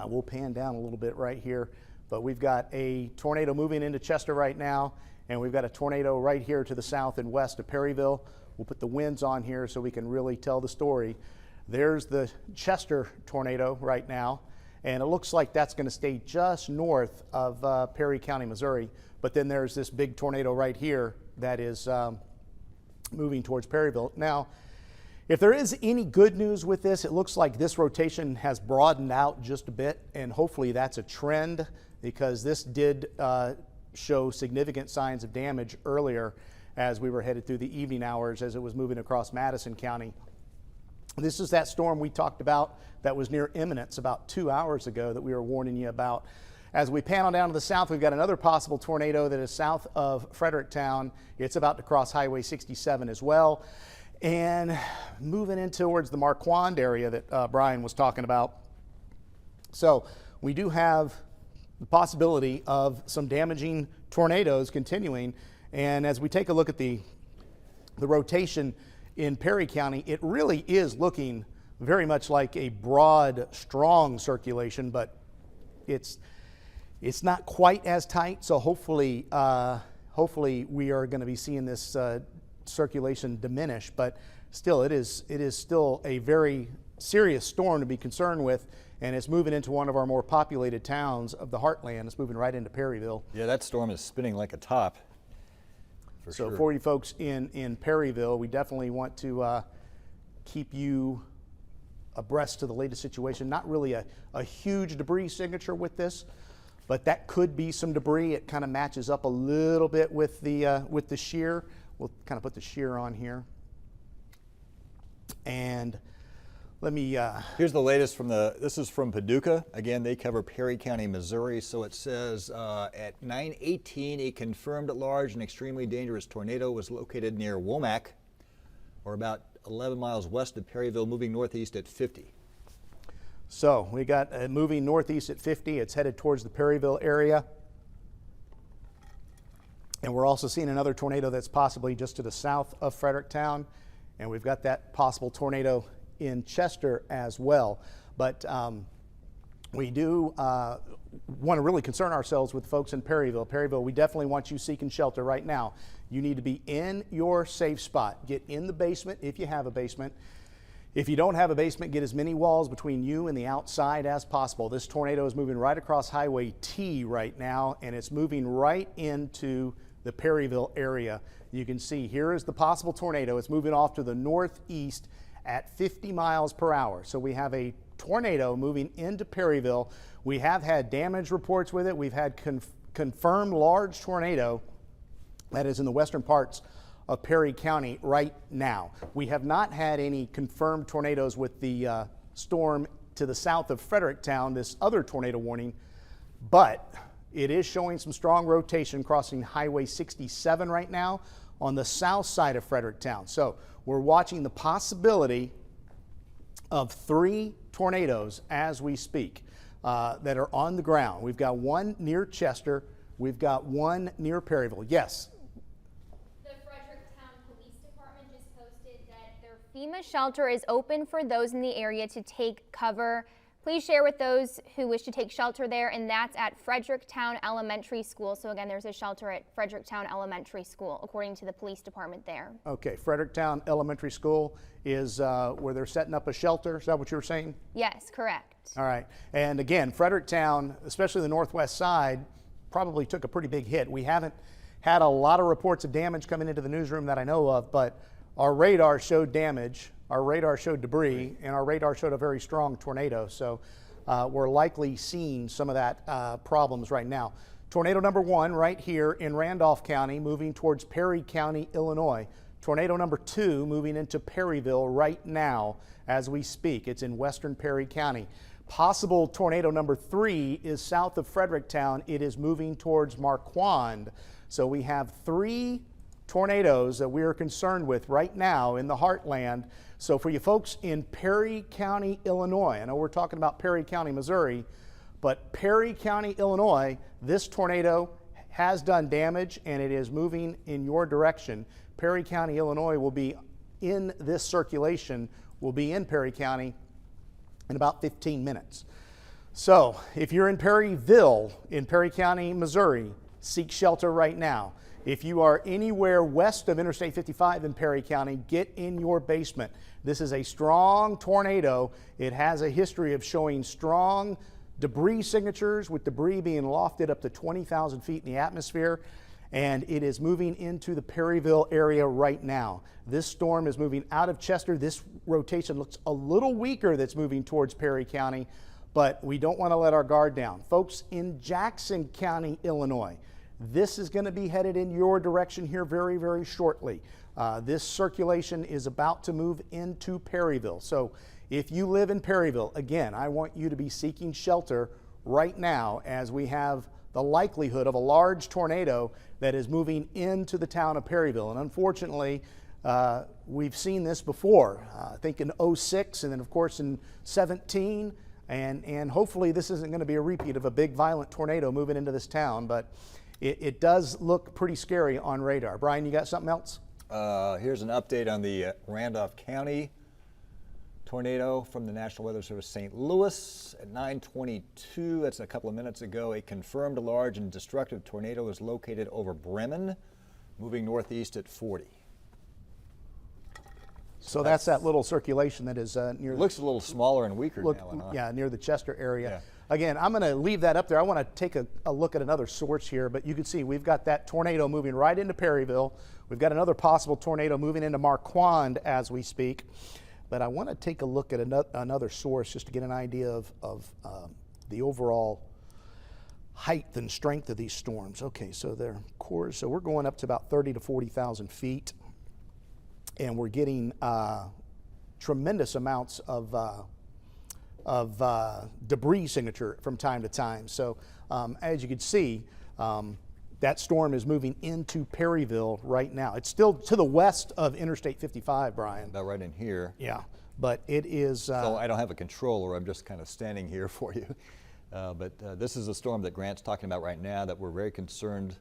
We'll pan down a little bit right here, but we've got a tornado moving into Chester right now, and we've got a tornado right here to the south and west of Perryville. We'll put the winds on here so we can really tell the story. There's the Chester tornado right now, and it looks like that's going to stay just north of Perry County, Missouri. But then there's this big tornado right here that is moving towards Perryville. Now, if there is any good news with this, it looks like this rotation has broadened out just a bit, and hopefully that's a trend, because this did show significant signs of damage earlier as we were headed through the evening hours as it was moving across Madison County. This is that storm we talked about that was near imminence about 2 hours ago that we were warning you about. As we pan on down to the south, we've got another possible tornado that is south of Fredericktown. It's about to cross Highway 67 as well. And moving in towards the Marquand area that Brian was talking about. So we do have the possibility of some damaging tornadoes continuing. And as we take a look at the rotation in Perry County, it really is looking very much like a broad, strong circulation, but it's not quite as tight. So hopefully we are going to be seeing this circulation diminish. But still, it is still a very serious storm to be concerned with, and it's moving into one of our more populated towns of the heartland. It's moving right into Perryville. Yeah, that storm is spinning like a top. So for you folks in Perryville, we definitely want to keep you abreast to the latest situation. Not really a huge debris signature with this, but that could be some debris. It kind of matches up a little bit with the shear. We'll kind of put the shear on here. And let me, Here's the latest from this is from Paducah. Again, they cover Perry County, Missouri. So it says at 9:18, a confirmed large and extremely dangerous tornado was located near Womack, or about 11 miles west of Perryville, moving northeast at 50. so we got moving northeast at 50. It's headed towards the Perryville area. And we're also seeing another tornado that's possibly just to the south of Fredericktown. And we've got that possible tornado in Chester as well. But we do want to really concern ourselves with folks in Perryville. Perryville, we definitely want you seeking shelter right now. You need to be in your safe spot. Get in the basement if you have a basement. If you don't have a basement, get as many walls between you and the outside as possible. This tornado is moving right across Highway T right now, and it's moving right into the Perryville area. You can see here is the possible tornado. It's moving off to the northeast at 50 miles per hour. So we have a tornado moving into Perryville. We have had damage reports with it. We've had confirmed large tornado that is in the western parts of Perry County right now. We have not had any confirmed tornadoes with the storm to the south of Fredericktown, this other tornado warning, but it is showing some strong rotation crossing Highway 67 right now on the south side of Fredericktown. So we're watching the possibility of 3 tornadoes as we speak that are on the ground. We've got one near Chester. We've got one near Perryville. Yes? The Fredericktown Police Department just posted that their FEMA shelter is open for those in the area to take cover. Please share with those who wish to take shelter there, and that's at Fredericktown Elementary School. So again, there's a shelter at Fredericktown Elementary School, according to the police department there. Okay, Fredericktown Elementary School is where they're setting up a shelter. Is that what you were saying? Yes, correct. All right. And again, Fredericktown, especially the northwest side, probably took a pretty big hit. We haven't had a lot of reports of damage coming into the newsroom that I know of, but our radar showed damage. Our radar showed debris, and our radar showed a very strong tornado. So we're likely seeing some of that problems right now. Tornado number 1 right here in Randolph County, moving towards Perry County, Illinois. Tornado number 2 moving into Perryville right now as we speak. It's in western Perry County. Possible tornado number 3 is south of Fredericktown. It is moving towards Marquand. So we have 3 tornadoes that we are concerned with right now in the heartland. So for you folks in Perry County, Illinois, I know we're talking about Perry County, Missouri, but Perry County, Illinois, this tornado has done damage and it is moving in your direction. Perry County, Illinois will be in this circulation, will be in Perry County in about 15 minutes. So if you're in Perryville, in Perry County, Missouri, seek shelter right now. If you are anywhere west of Interstate 55 in Perry County, get in your basement. This is a strong tornado. It has a history of showing strong debris signatures, with debris being lofted up to 20,000 feet in the atmosphere, and it is moving into the Perryville area right now. This storm is moving out of Chester. This rotation looks a little weaker that's moving towards Perry County, but we don't want to let our guard down. Folks in Jackson County, Illinois, this is going to be headed in your direction here very, very shortly. This circulation is about to move into Perryville. So if you live in Perryville, again, I want you to be seeking shelter right now as we have the likelihood of a large tornado that is moving into the town of Perryville. And unfortunately, we've seen this before, I think in 06 and then of course in 17. And hopefully this isn't going to be a repeat of a big violent tornado moving into this town, but it does look pretty scary on radar. Brian, you got something else? Here's an update on the Randolph County tornado from the National Weather Service St. Louis at 9:22. That's a couple of minutes ago. A confirmed large and destructive tornado is located over Bremen, moving northeast at 40. So that's that little circulation that is near. Looks a little smaller and weaker now. Huh? Yeah, near the Chester area. Yeah. Again, I'm going to leave that up there. I want to take a look at another source here, but you can see we've got that tornado moving right into Perryville. We've got another possible tornado moving into Marquand as we speak. But I want to take a look at another source just to get an idea of the overall height and strength of these storms. Okay, so their cores, so we're going up to about 30 to 40,000 feet, and we're getting tremendous amounts of debris signature from time to time. So as you can see, that storm is moving into Perryville right now. It's still to the west of Interstate 55, Brian. About right in here. Yeah, but it is... So I don't have a controller, I'm just kind of standing here for you. But this is a storm that Grant's talking about right now that we're very concerned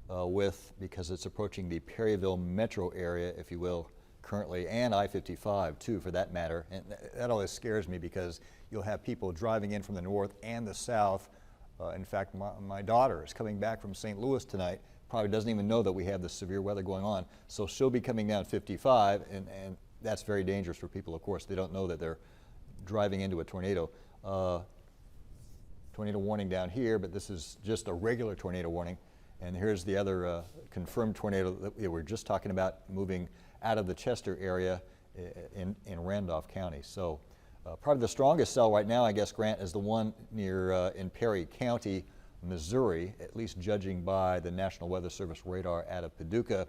with, because it's approaching the Perryville metro area, if you will, currently, and I-55 too, for that matter. And that always scares me, because you'll have people driving in from the north and the south. In fact, my daughter is coming back from St. Louis tonight, probably doesn't even know that we have this severe weather going on. So she'll be coming down 55, and that's very dangerous for people, of course. They don't know that they're driving into a tornado. Tornado warning down here, but this is just a regular tornado warning. And here's the other confirmed tornado that we were just talking about, moving out of the Chester area in Randolph County. So probably the strongest cell right now, I guess, Grant, is the one near in Perry County, Missouri, at least judging by the National Weather Service radar out of Paducah.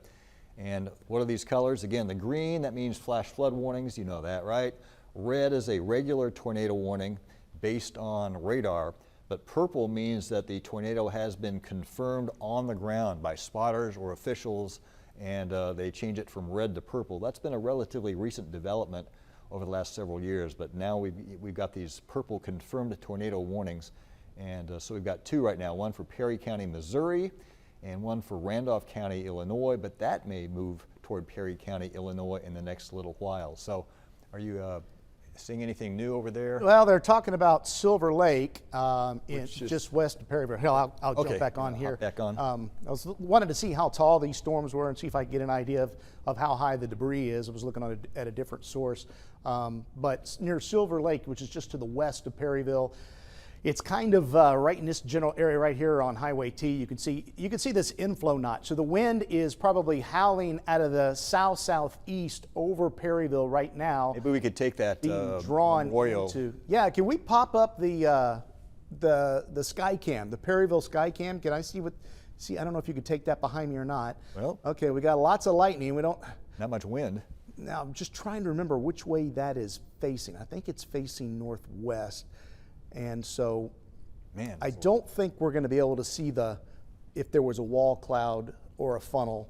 And what are these colors? Again, the green, that means flash flood warnings. You know that, right? Red is a regular tornado warning based on radar. But purple means that the tornado has been confirmed on the ground by spotters or officials, and they change it from red to purple. That's been a relatively recent development over the last several years, but now we've got these purple confirmed tornado warnings. And so we've got two right now, one for Perry County, Missouri, and one for Randolph County, Illinois, but that may move toward Perry County, Illinois in the next little while. So are you seeing anything new over there? Well, they're talking about Silver Lake, Is just west of Perryville. Hell, I'll Okay, jump back on hop here. back on. I wanted to see how tall these storms were and see if I could get an idea of how high the debris is. I was looking at a different source. But near Silver Lake, which is just to the west of Perryville, it's kind of right in this general area right here on Highway T. You can see this inflow notch. So the wind is probably howling out of the south-southeast over Perryville right now. Maybe we could take that Being drawn memorial. into. Yeah, can we pop up the Skycam, the Perryville Skycam? Can I see what? See, I don't know if you could take that behind me or not. Well, okay, we got lots of lightning. We don't. not much wind. Now I'm just trying to remember which way that is facing. I think it's facing northwest. And so Man, I don't think we're going to be able to see if there was a wall cloud or a funnel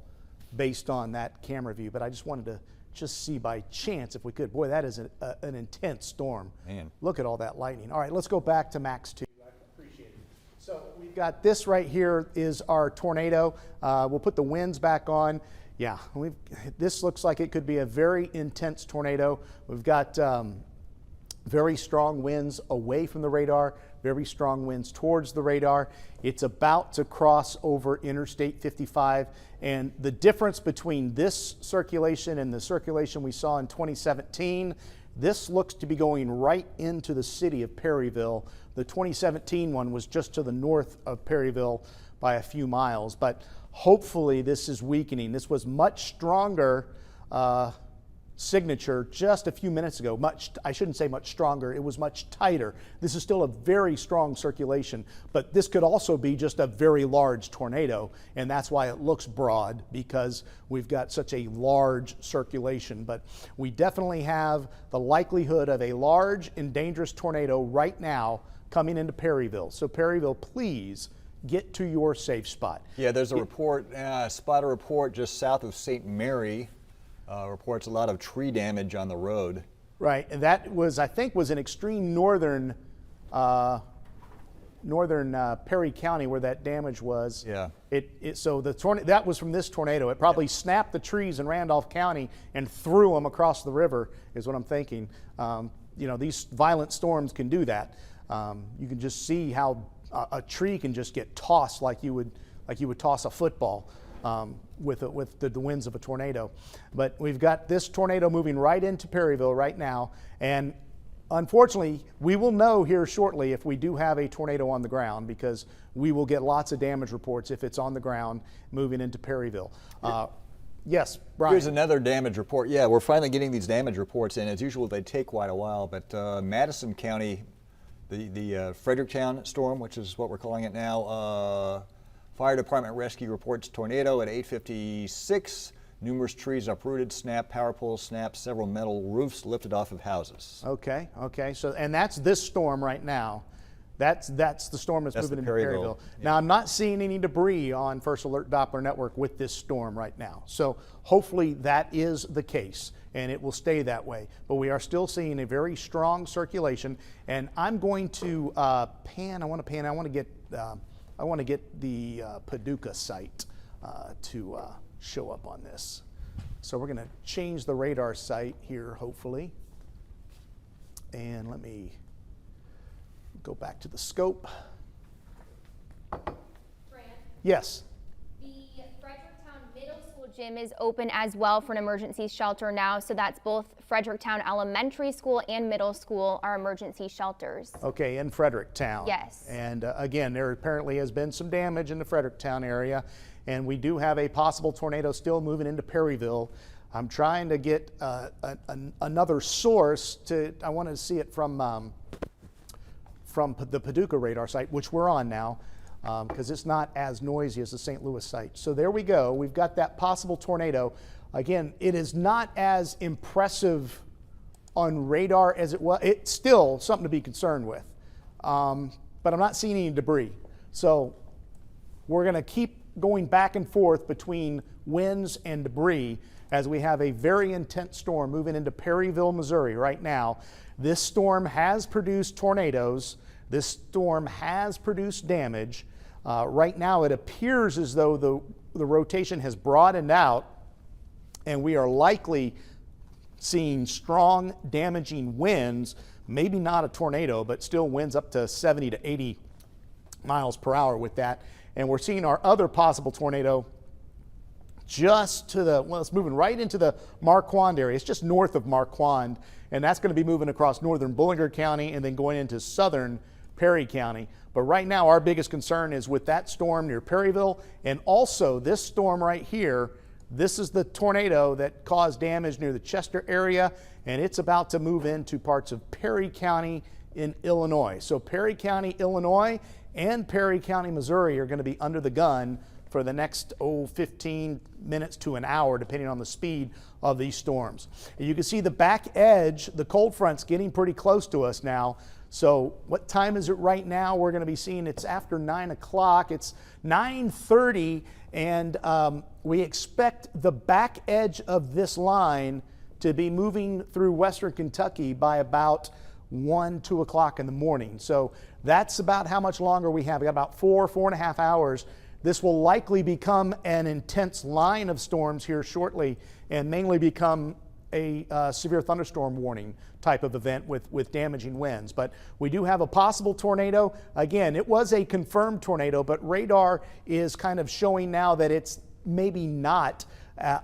based on that camera view, but I just wanted to just see by chance if we could. Boy, that is an intense storm. Man. Look at all that lightning. All right, let's go back to Max 2. I appreciate it. So we've got this right here is our tornado. We'll put the winds back on. Yeah, this looks like it could be a very intense tornado. We've got very strong winds away from the radar, very strong winds towards the radar. It's about to cross over Interstate 55, and the difference between this circulation and the circulation we saw in 2017, this looks to be going right into the city of Perryville. The 2017 one was just to the north of Perryville by a few miles, but hopefully this is weakening. This was much stronger signature just a few minutes ago. I shouldn't say much stronger, it was much tighter. This is still a very strong circulation, but this could also be just a very large tornado, and that's why it looks broad, because we've got such a large circulation. But we definitely have the likelihood of a large and dangerous tornado right now coming into Perryville. So Perryville, please get to your safe spot. Yeah, there's a report, spotter report just south of St. Mary. Reports a lot of tree damage on the road. Right, and that was, I think, was in extreme northern Perry County where that damage was. Yeah. So that was from this tornado. It probably snapped the trees in Randolph County and threw them across the river, is what I'm thinking. These violent storms can do that. You can just see how a tree can just get tossed like you would toss a football. With the winds of a tornado. But we've got this tornado moving right into Perryville right now, and unfortunately we will know here shortly if we do have a tornado on the ground, because we will get lots of damage reports if it's on the ground moving into Perryville. Yes, Brian. Here's another damage report. Yeah, we're finally getting these damage reports in. As usual, they take quite a while, but Madison County, the Fredericktown Storm, which is what we're calling it now, Fire Department rescue reports tornado at 8:56. Numerous trees uprooted, snapped, power poles snapped, several metal roofs lifted off of houses. Okay, okay. So, and that's this storm right now. That's the storm that's moving into Perryville. Yeah. Now, I'm not seeing any debris on First Alert Doppler Network with this storm right now. So hopefully that is the case, and it will stay that way. But we are still seeing a very strong circulation, and I'm going to pan. I want to get the Paducah site to show up on this. So we're going to change the radar site here, hopefully. And let me go back to the scope. Fran, Yes. the Fredericktown Middle School gym is open as well for an emergency shelter now, so that's both Fredericktown Elementary School and Middle School are emergency shelters. Okay, in Fredericktown. Yes. And again, there apparently has been some damage in the Fredericktown area, and we do have a possible tornado still moving into Perryville. I'm trying to get another source I want to see it from the Paducah radar site, which we're on now, because it's not as noisy as the St. Louis site. So there we go. We've got that possible tornado. Again, it is not as impressive on radar as it was. It's still something to be concerned with, but I'm not seeing any debris. So we're going to keep going back and forth between winds and debris as we have a very intense storm moving into Perryville, Missouri right now. This storm has produced tornadoes. This storm has produced damage. Right now it appears as though the rotation has broadened out, and we are likely seeing strong damaging winds, maybe not a tornado, but still winds up to 70 to 80 miles per hour with that. And we're seeing our other possible tornado just to it's moving right into the Marquand area. It's just north of Marquand, and that's going to be moving across northern Bullinger County and then going into southern Perry County. But right now, our biggest concern is with that storm near Perryville, and also this storm right here. This is the tornado that caused damage near the Chester area, and it's about to move into parts of Perry County in Illinois. So Perry County, Illinois, and Perry County, Missouri are going to be under the gun for the next 15 minutes to an hour, depending on the speed of these storms. And you can see the back edge, the cold front's getting pretty close to us now. So what time is it right now? We're going to be seeing it's after 9 o'clock. It's 9:30, and we expect the back edge of this line to be moving through western Kentucky by about 2 o'clock in the morning. So that's about how much longer we have. We got about 4.5 hours. This will likely become an intense line of storms here shortly, and mainly become a severe thunderstorm warning type of event with damaging winds. But we do have a possible tornado. Again, it was a confirmed tornado, but radar is kind of showing now that it's maybe not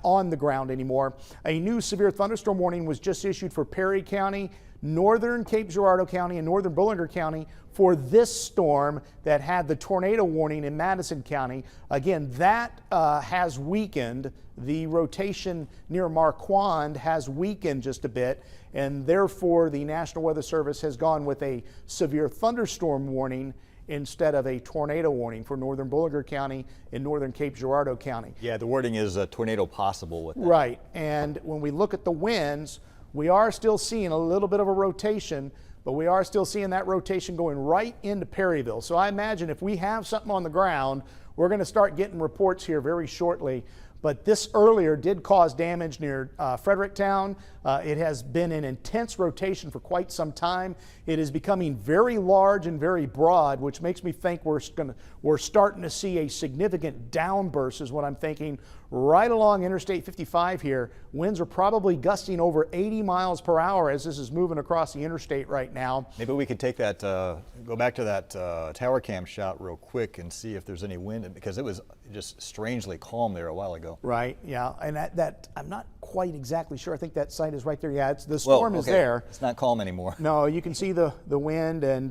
on the ground anymore. A new severe thunderstorm warning was just issued for Perry County, northern Cape Girardeau County, and northern Bullinger County for this storm that had the tornado warning in Madison County. Again, that has weakened. The rotation near Marquand has weakened just a bit, and therefore the National Weather Service has gone with a severe thunderstorm warning instead of a tornado warning for northern Bullinger County and northern Cape Girardeau County. Yeah, the wording is a tornado possible with that. Right, and when we look at the winds, we are still seeing a little bit of a rotation, but we are still seeing that rotation going right into Perryville. So I imagine if we have something on the ground, we're going to start getting reports here very shortly. But this earlier did cause damage near Fredericktown. It has been an intense rotation for quite some time. It is becoming very large and very broad, which makes me think we're starting to see a significant downburst is what I'm thinking. Right along Interstate 55 here, winds are probably gusting over 80 miles per hour as this is moving across the interstate right now. Maybe we could take that, go back to that tower cam shot real quick and see if there's any wind, because it was just strangely calm there a while ago. Right, yeah, and that I'm not quite exactly sure. I think that site is right there. Yeah, the storm is there. It's not calm anymore. No, you can see the wind, and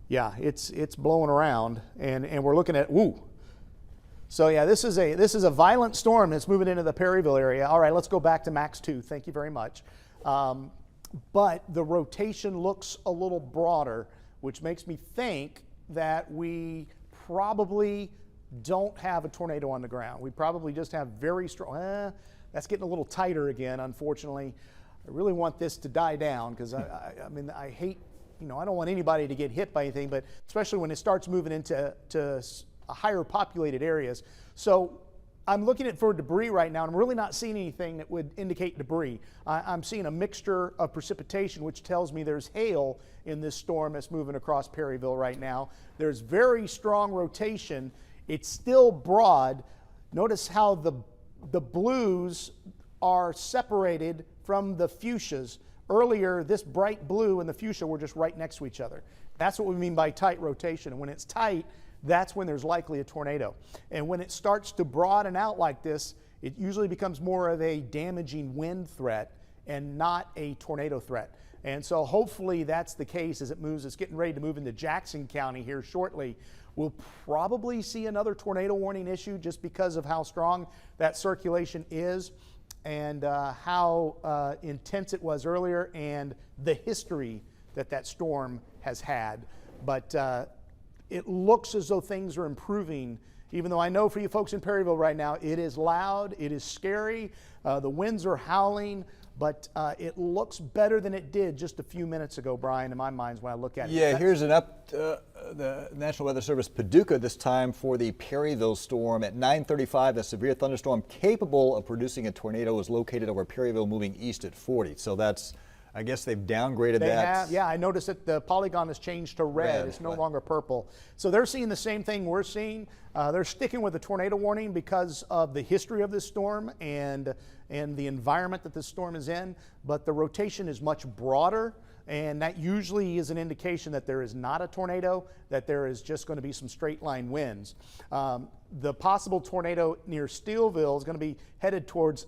yeah, it's blowing around, and we're looking at woo. So yeah, this is a violent storm that's moving into the Perryville area. All right, let's go back to Max 2. Thank you very much. But the rotation looks a little broader, which makes me think that we probably don't have a tornado on the ground. We probably just have very strong, that's getting a little tighter again, unfortunately. I really want this to die down because I mean, I hate, I don't want anybody to get hit by anything, but especially when it starts moving into higher populated areas. So I'm looking for debris right now, and I'm really not seeing anything that would indicate debris. I'm seeing a mixture of precipitation, which tells me there's hail in this storm that's moving across Perryville right now. There's very strong rotation. It's still broad. Notice how the blues are separated from the fuchsias. Earlier, this bright blue and the fuchsia were just right next to each other. That's what we mean by tight rotation. And when it's tight, that's when there's likely a tornado. And when it starts to broaden out like this, it usually becomes more of a damaging wind threat and not a tornado threat. And so hopefully that's the case as it moves. It's getting ready to move into Jackson County here shortly. We'll probably see another tornado warning issue just because of how strong that circulation is and how intense it was earlier and the history that storm has had. But it looks as though things are improving, even though I know for you folks in Perryville right now, it is loud, it is scary, the winds are howling, but it looks better than it did just a few minutes ago, Brian, in my mind when I look at it. Yeah, here's the National Weather Service Paducah this time for the Perryville storm. At 9:35, a severe thunderstorm capable of producing a tornado was located over Perryville, moving east at 40. So that's, I guess they've downgraded that. Yeah, I noticed that the polygon has changed to red. It's no longer purple. So they're seeing the same thing we're seeing. They're sticking with the tornado warning because of the history of this storm and the environment that this storm is in. But the rotation is much broader, and that usually is an indication that there is not a tornado, that there is just going to be some straight line winds. The possible tornado near Steelville is going to be headed towards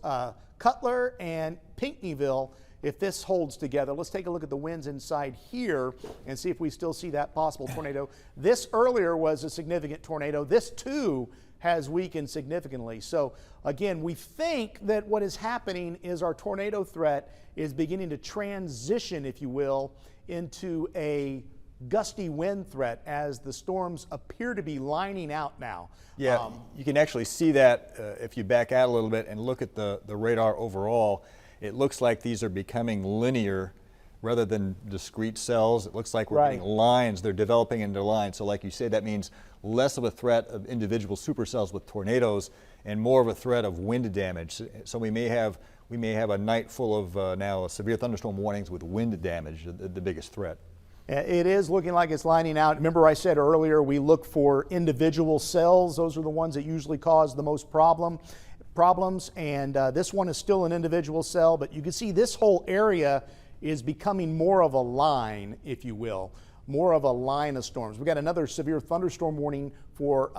Cutler and Pinckneyville. If this holds together, let's take a look at the winds inside here and see if we still see that possible tornado. This earlier was a significant tornado. This too has weakened significantly. So again, we think that what is happening is our tornado threat is beginning to transition, if you will, into a gusty wind threat as the storms appear to be lining out now. Yeah, you can actually see that if you back out a little bit and look at the radar overall. It looks like these are becoming linear rather than discrete cells. It looks like we're getting lines. They're developing into lines. So like you said, that means less of a threat of individual supercells with tornadoes and more of a threat of wind damage. So we may have a night full of now severe thunderstorm warnings with wind damage, the biggest threat. It is looking like it's lining out. Remember I said earlier we look for individual cells. Those are the ones that usually cause the most problems, and this one is still an individual cell, but you can see this whole area is becoming more of a line, if you will, more of a line of storms. We've got another severe thunderstorm warning for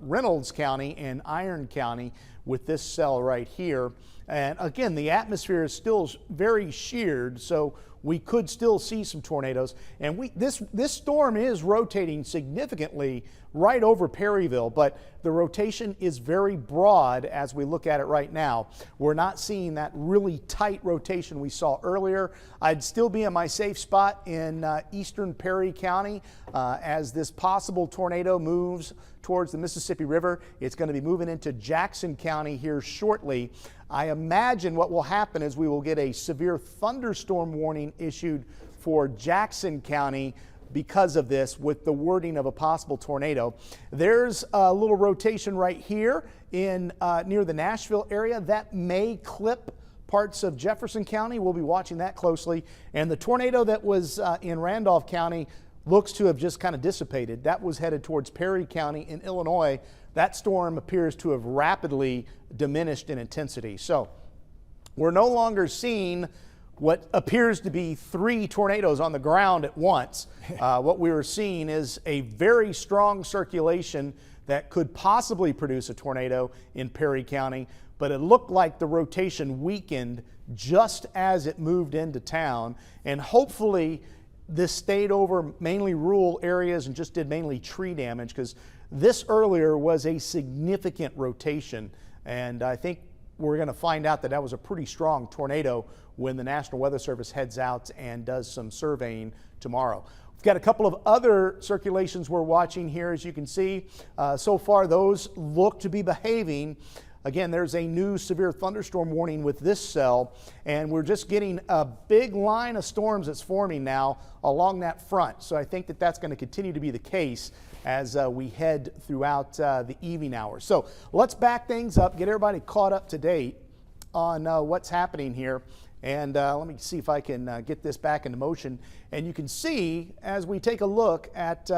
Reynolds County and Iron County with this cell right here. And again, the atmosphere is still very sheared, so we could still see some tornadoes. And this storm is rotating significantly right over Perryville, but the rotation is very broad as we look at it right now. We're not seeing that really tight rotation we saw earlier. I'd still be in my safe spot in eastern Perry County as this possible tornado moves towards the Mississippi River. It's going to be moving into Jackson County here shortly. I imagine what will happen is we will get a severe thunderstorm warning issued for Jackson County because of this, with the wording of a possible tornado. There's a little rotation right here in near the Nashville area that may clip parts of Jefferson County. We'll be watching that closely. And the tornado that was in Randolph County looks to have just kind of dissipated. That was headed towards Perry County in Illinois. That storm appears to have rapidly diminished in intensity. So we're no longer seeing what appears to be 3 tornadoes on the ground at once. What we were seeing is a very strong circulation that could possibly produce a tornado in Perry County, but it looked like the rotation weakened just as it moved into town, and hopefully this stayed over mainly rural areas and just did mainly tree damage, because this earlier was a significant rotation, and I think we're going to find out that that was a pretty strong tornado when the National Weather Service heads out and does some surveying tomorrow. We've got a couple of other circulations we're watching here, as you can see. So far, those look to be behaving. Again, there's a new severe thunderstorm warning with this cell, and we're just getting a big line of storms that's forming now along that front. So I think that that's going to continue to be the case as we head throughout the evening hours. So let's back things up, get everybody caught up to date on what's happening here. And let me see if I can get this back into motion. And you can see, as we take a look at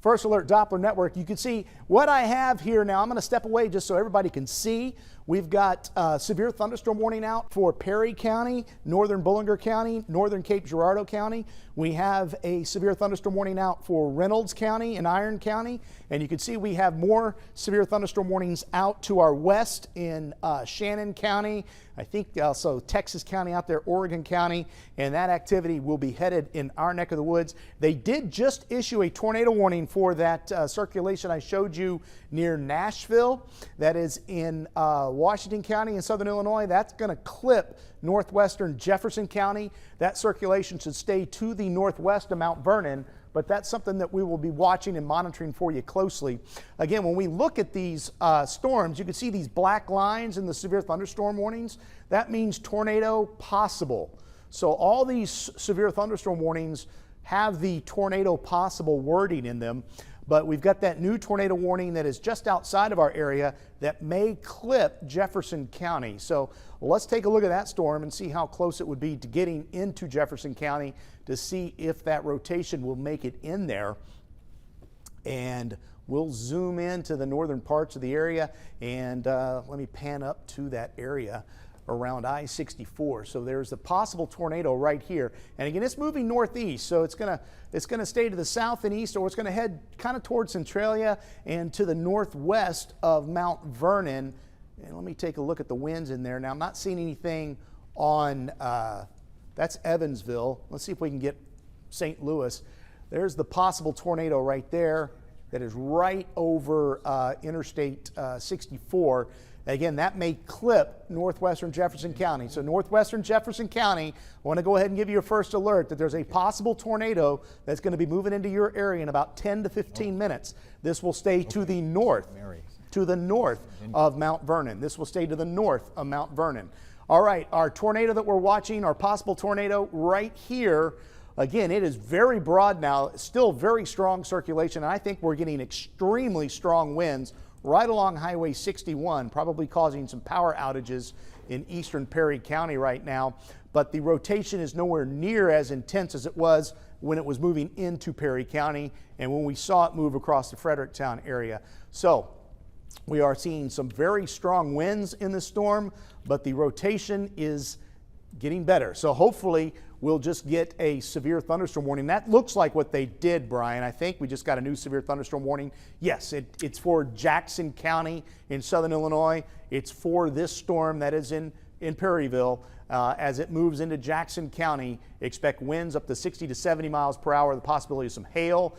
First Alert Doppler Network, you can see what I have here now. I'm going to step away just so everybody can see. We've got severe thunderstorm warning out for Perry County, northern Bollinger County, northern Cape Girardeau County. We have a severe thunderstorm warning out for Reynolds County and Iron County. And you can see we have more severe thunderstorm warnings out to our west in Shannon County. I think also Texas County out there, Oregon County, and that activity will be headed in our neck of the woods. They did just issue a tornado warning for that circulation I showed you near Nashville. That is in Washington County in southern Illinois. That's going to clip northwestern Jefferson County. That circulation should stay to the northwest of Mount Vernon, but that's something that we will be watching and monitoring for you closely. Again, when we look at these storms, you can see these black lines in the severe thunderstorm warnings. That means tornado possible. So all these severe thunderstorm warnings have the tornado possible wording in them, but we've got that new tornado warning that is just outside of our area that may clip Jefferson County. So let's take a look at that storm and see how close it would be to getting into Jefferson County to see if that rotation will make it in there. And we'll zoom into the northern parts of the area, and let me pan up to that area around I-64. So there's a possible tornado right here. And again, it's moving northeast, so it's gonna stay to the south and east, or it's gonna head kind of towards Centralia and to the northwest of Mount Vernon. And let me take a look at the winds in there. Now, I'm not seeing anything on, that's Evansville. Let's see if we can get St. Louis. There's the possible tornado right there that is right over Interstate 64. Again, that may clip northwestern Jefferson County. So northwestern Jefferson County, I want to go ahead and give you a first alert that there's a possible tornado that's going to be moving into your area in about 10 to 15 minutes. This will stay to the north, of Mount Vernon. This will stay to the north of Mount Vernon. All right, our tornado that we're watching, our possible tornado right here. Again, it is very broad now, still very strong circulation. And I think we're getting extremely strong winds right along Highway 61, probably causing some power outages in eastern Perry County right now. But the rotation is nowhere near as intense as it was when it was moving into Perry County and when we saw it move across the Fredericktown area. So we are seeing some very strong winds in the storm, but the rotation is getting better. So hopefully we'll just get a severe thunderstorm warning. That looks like what they did, Brian. I think we just got a new severe thunderstorm warning. Yes, it's for Jackson County in southern Illinois. It's for this storm that is in Perryville. As it moves into Jackson County, expect winds up to 60 to 70 miles per hour, the possibility of some hail.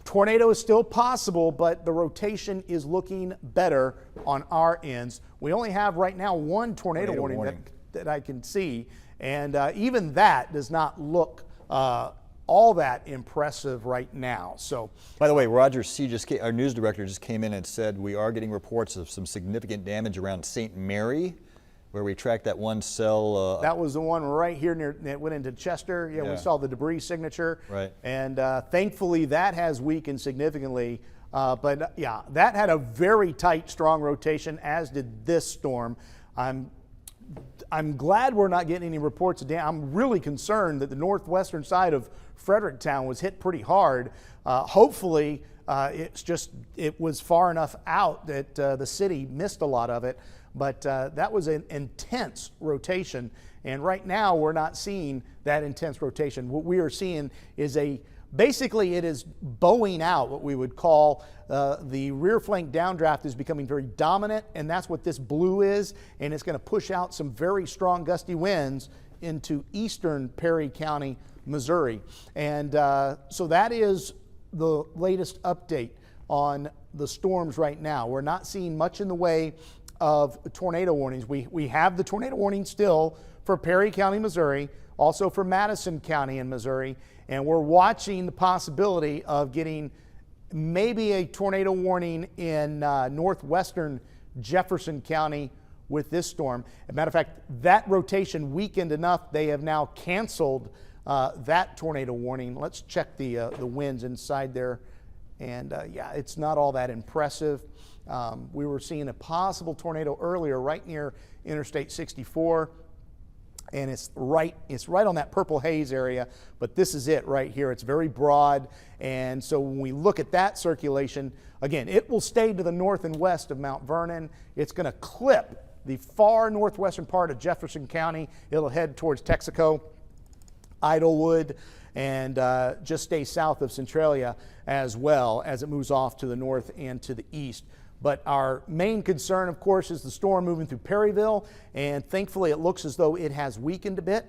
Tornado is still possible, but the rotation is looking better on our ends. We only have right now one tornado warning. That I can see, and even that does not look all that impressive right now. So, by the way, Roger C. our news director just came in and said we are getting reports of some significant damage around St. Mary, where we tracked that one cell. That was the one right here near that went into Chester. Yeah, we saw the debris signature. Right. And thankfully that has weakened significantly. But yeah, that had a very tight, strong rotation, as did this storm. I'm glad we're not getting any reports of damage. I'm really concerned that the northwestern side of Fredericktown was hit pretty hard. Hopefully, it was far enough out that the city missed a lot of it. But that was an intense rotation. And right now, we're not seeing that intense rotation. What we are seeing is basically it is bowing out, what we would call the rear flank downdraft is becoming very dominant, and that's what this blue is, and it's going to push out some very strong gusty winds into eastern Perry County, Missouri. And so that is the latest update on the storms right now. We're not seeing much in the way of tornado warnings. We have the tornado warning still for Perry County, Missouri, also for Madison County in Missouri, and we're watching the possibility of getting maybe a tornado warning in northwestern Jefferson County with this storm. As a matter of fact, that rotation weakened enough, they have now canceled that tornado warning. Let's check the winds inside there. And yeah, it's not all that impressive. We were seeing a possible tornado earlier right near Interstate 64. And it's right on that purple haze area, but this is it right here. It's very broad, and so when we look at that circulation, again, it will stay to the north and west of Mount Vernon. It's going to clip the far northwestern part of Jefferson County. It'll head towards Texaco, Idlewood, and just stay south of Centralia as well as it moves off to the north and to the east. But our main concern, of course, is the storm moving through Perryville, and thankfully it looks as though it has weakened a bit.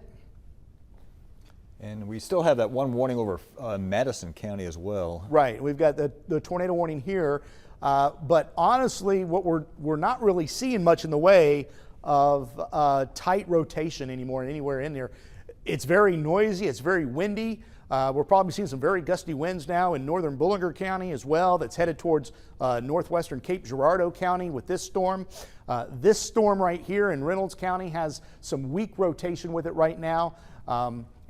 And we still have that one warning over Madison County as well. Right, we've got the tornado warning here, but honestly, what we're not really seeing much in the way of tight rotation anymore anywhere in there. It's very noisy, it's very windy. We're probably seeing some very gusty winds now in northern Bullinger County as well, that's headed towards northwestern Cape Girardeau County with this storm. This storm right here in Reynolds County has some weak rotation with it right now.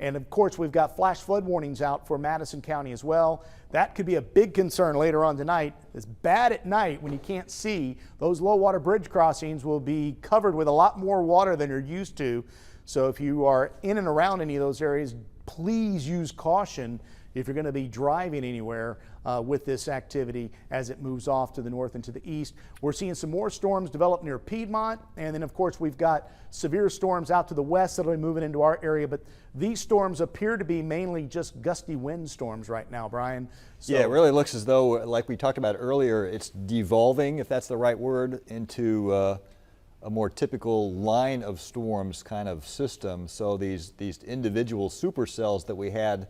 And of course, we've got flash flood warnings out for Madison County as well. That could be a big concern later on tonight. It's bad at night when you can't see. Those low water bridge crossings will be covered with a lot more water than you're used to. So if you are in and around any of those areas, please use caution if you're going to be driving anywhere with this activity as it moves off to the north and to the east. We're seeing some more storms develop near Piedmont, and then of course we've got severe storms out to the west that'll be moving into our area, but these storms appear to be mainly just gusty wind storms right now, Brian. So, yeah, it really looks as though, like we talked about earlier, it's devolving, if that's the right word, into a more typical line of storms kind of system. So these individual supercells that we had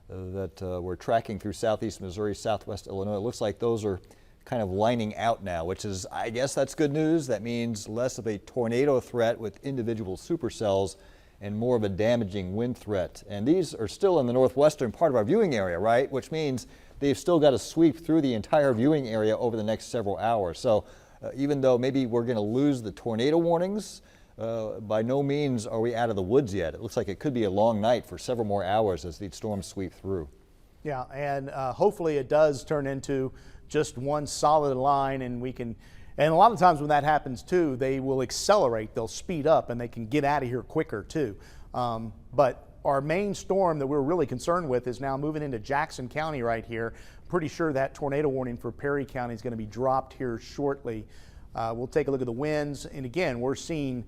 that we're tracking through southeast Missouri, southwest Illinois, it looks like those are kind of lining out now, which is, I guess that's good news. That means less of a tornado threat with individual supercells and more of a damaging wind threat. And these are still in the northwestern part of our viewing area, right? Which means they've still got to sweep through the entire viewing area over the next several hours. So even though maybe we're going to lose the tornado warnings, by no means are we out of the woods yet. It looks like it could be a long night for several more hours as these storms sweep through. Yeah, and hopefully it does turn into just one solid line, and we can, and a lot of times when that happens too, they will accelerate, they'll speed up, and they can get out of here quicker too. But our main storm that we're really concerned with is now moving into Jackson County right here. Pretty sure that tornado warning for Perry County is going to be dropped here shortly. We'll take a look at the winds, and again, we're seeing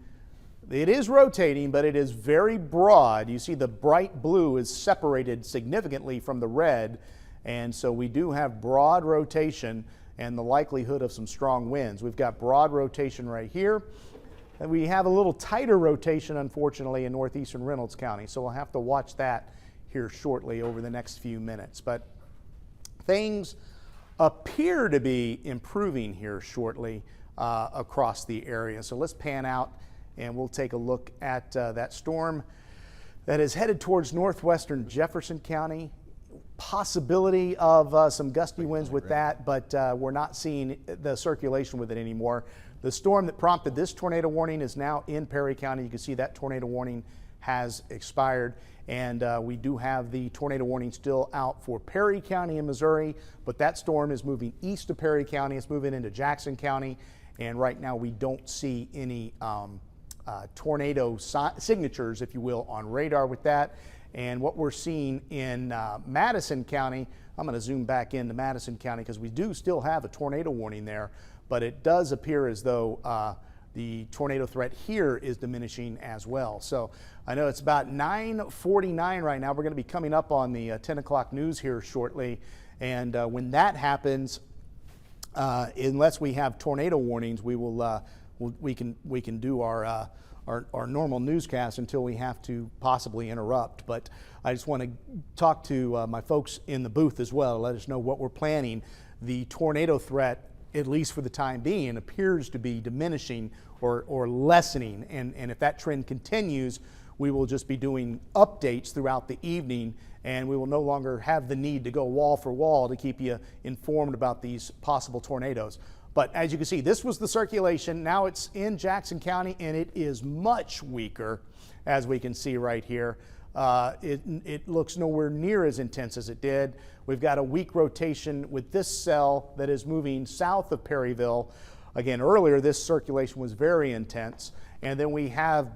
it is rotating, but it is very broad. You see the bright blue is separated significantly from the red, and so we do have broad rotation and the likelihood of some strong winds. We've got broad rotation right here, and we have a little tighter rotation, unfortunately, in northeastern Reynolds County, so we'll have to watch that here shortly over the next few minutes. But things appear to be improving here shortly across the area. So let's pan out and we'll take a look at that storm that is headed towards northwestern Jefferson County. Possibility of some gusty winds with that, but we're not seeing the circulation with it anymore. The storm that prompted this tornado warning is now in Perry County. You can see that tornado warning has expired, and we do have the tornado warning still out for Perry County in Missouri, but that storm is moving east of Perry County. It's moving into Jackson County, and right now we don't see any tornado signatures, if you will, on radar with that. And what we're seeing in Madison County, I'm going to zoom back into Madison County because we do still have a tornado warning there, but it does appear as though the tornado threat here is diminishing as well. So I know it's about 9:49 right now. We're going to be coming up on the 10 o'clock news here shortly, and when that happens, unless we have tornado warnings, we will we can do our normal newscast until we have to possibly interrupt. But I just want to talk to my folks in the booth as well, let us know what we're planning. The tornado threat at least for the time being, appears to be diminishing or lessening. And if that trend continues, we will just be doing updates throughout the evening, and we will no longer have the need to go wall for wall to keep you informed about these possible tornadoes. But as you can see, this was the circulation. Now it's in Jackson County, and it is much weaker, as we can see right here. It looks nowhere near as intense as it did. We've got a weak rotation with this cell that is moving south of Perryville. Again, earlier this circulation was very intense, and then we have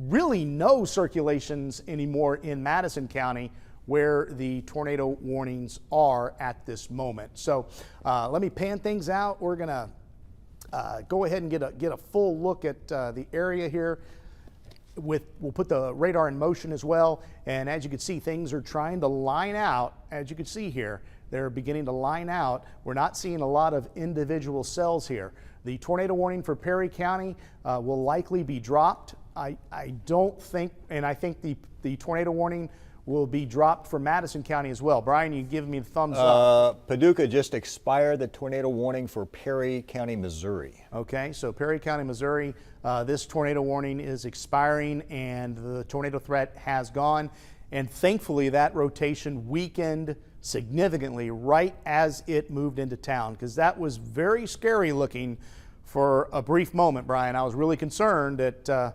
really no circulations anymore in Madison County, where the tornado warnings are at this moment. So let me pan things out. We're gonna go ahead and get a full look at the area here. We'll put the radar in motion as well, and as you can see, things are trying to line out. As you can see here, they're beginning to line out. We're not seeing a lot of individual cells here. The tornado warning for Perry County will likely be dropped. I don't think, and I think the tornado warning will be dropped for Madison County as well. Brian, you give me the thumbs up. Paducah just expired the tornado warning for Perry County, Missouri. Okay, so Perry County, Missouri, this tornado warning is expiring and the tornado threat has gone. And thankfully that rotation weakened significantly right as it moved into town, because that was very scary looking for a brief moment, Brian. I was really concerned that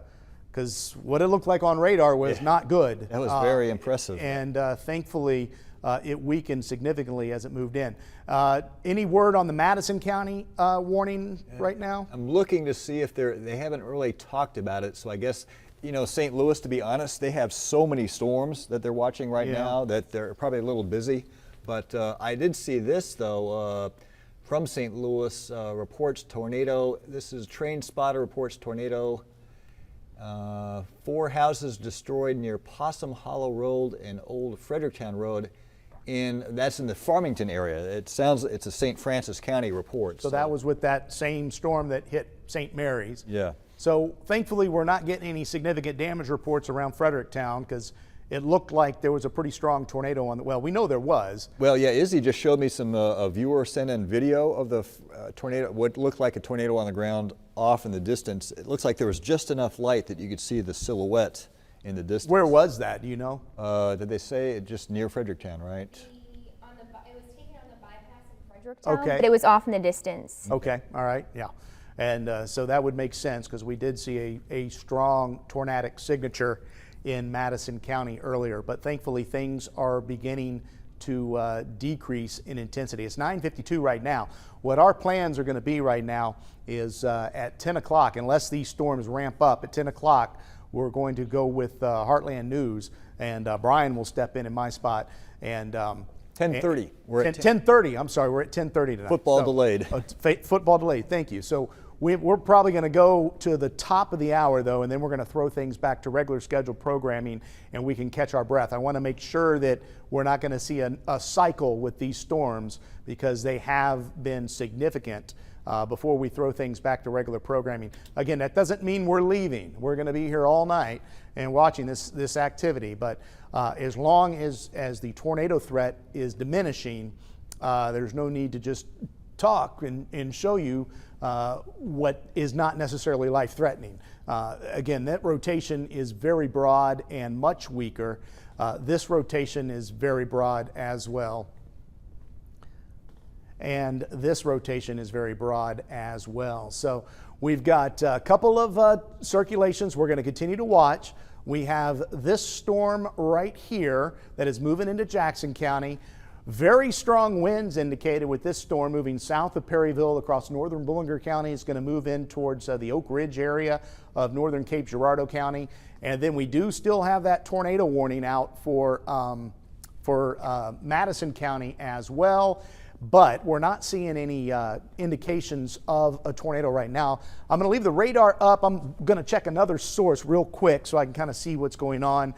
because what it looked like on radar was not good. That was very impressive. And thankfully, it weakened significantly as it moved in. Any word on the Madison County warning right now? I'm looking to see if they haven't really talked about it, so I guess, you know, St. Louis, to be honest, they have so many storms that they're watching right now that they're probably a little busy. But I did see this, though, from St. Louis, reports tornado. This is Train Spotter reports tornado. 4 houses destroyed near Possum Hollow Road and Old Fredericktown Road. That's in the Farmington area. It's a St. Francis County report. So that was with that same storm that hit St. Mary's. Yeah. So thankfully we're not getting any significant damage reports around Fredericktown, because it looked like there was a pretty strong tornado on the, well, we know there was. Well, yeah, Izzy just showed me a viewer sent in video of the tornado, what looked like a tornado on the ground off in the distance. It looks like there was just enough light that you could see the silhouette in the distance. Where was that, do you know? Did they say just near Fredericktown, right? It was taken on the bypass in Fredericktown, Okay. but it was off in the distance. Okay, all right, yeah. And so that would make sense, because we did see a strong tornadic signature in Madison County earlier, but thankfully things are beginning to decrease in intensity. It's 9:52 right now. What our plans are going to be right now is at 10 o'clock, unless these storms ramp up, at 10 o'clock we're going to go with Heartland News, and Brian will step in my spot. And 10:30. We're at 10:30. I'm sorry, we're at 10:30 tonight. Football delayed. Football delayed. Thank you. So we're probably going to go to the top of the hour, though, and then we're going to throw things back to regular scheduled programming, and we can catch our breath. I want to make sure that we're not going to see a cycle with these storms, because they have been significant before we throw things back to regular programming. Again, that doesn't mean we're leaving. We're going to be here all night and watching this activity, but as long as the tornado threat is diminishing, there's no need to just talk and show you what is not necessarily life-threatening. Again, that rotation is very broad and much weaker. This rotation is very broad as well. And this rotation is very broad as well. So we've got a couple of circulations we're going to continue to watch. We have this storm right here that is moving into Jackson County. Very strong winds indicated with this storm moving south of Perryville across northern Bullinger County. It's going to move in towards the Oak Ridge area of northern Cape Girardeau County. And then we do still have that tornado warning out for Madison County as well. But we're not seeing any indications of a tornado right now. I'm going to leave the radar up. I'm going to check another source real quick so I can kind of see what's going on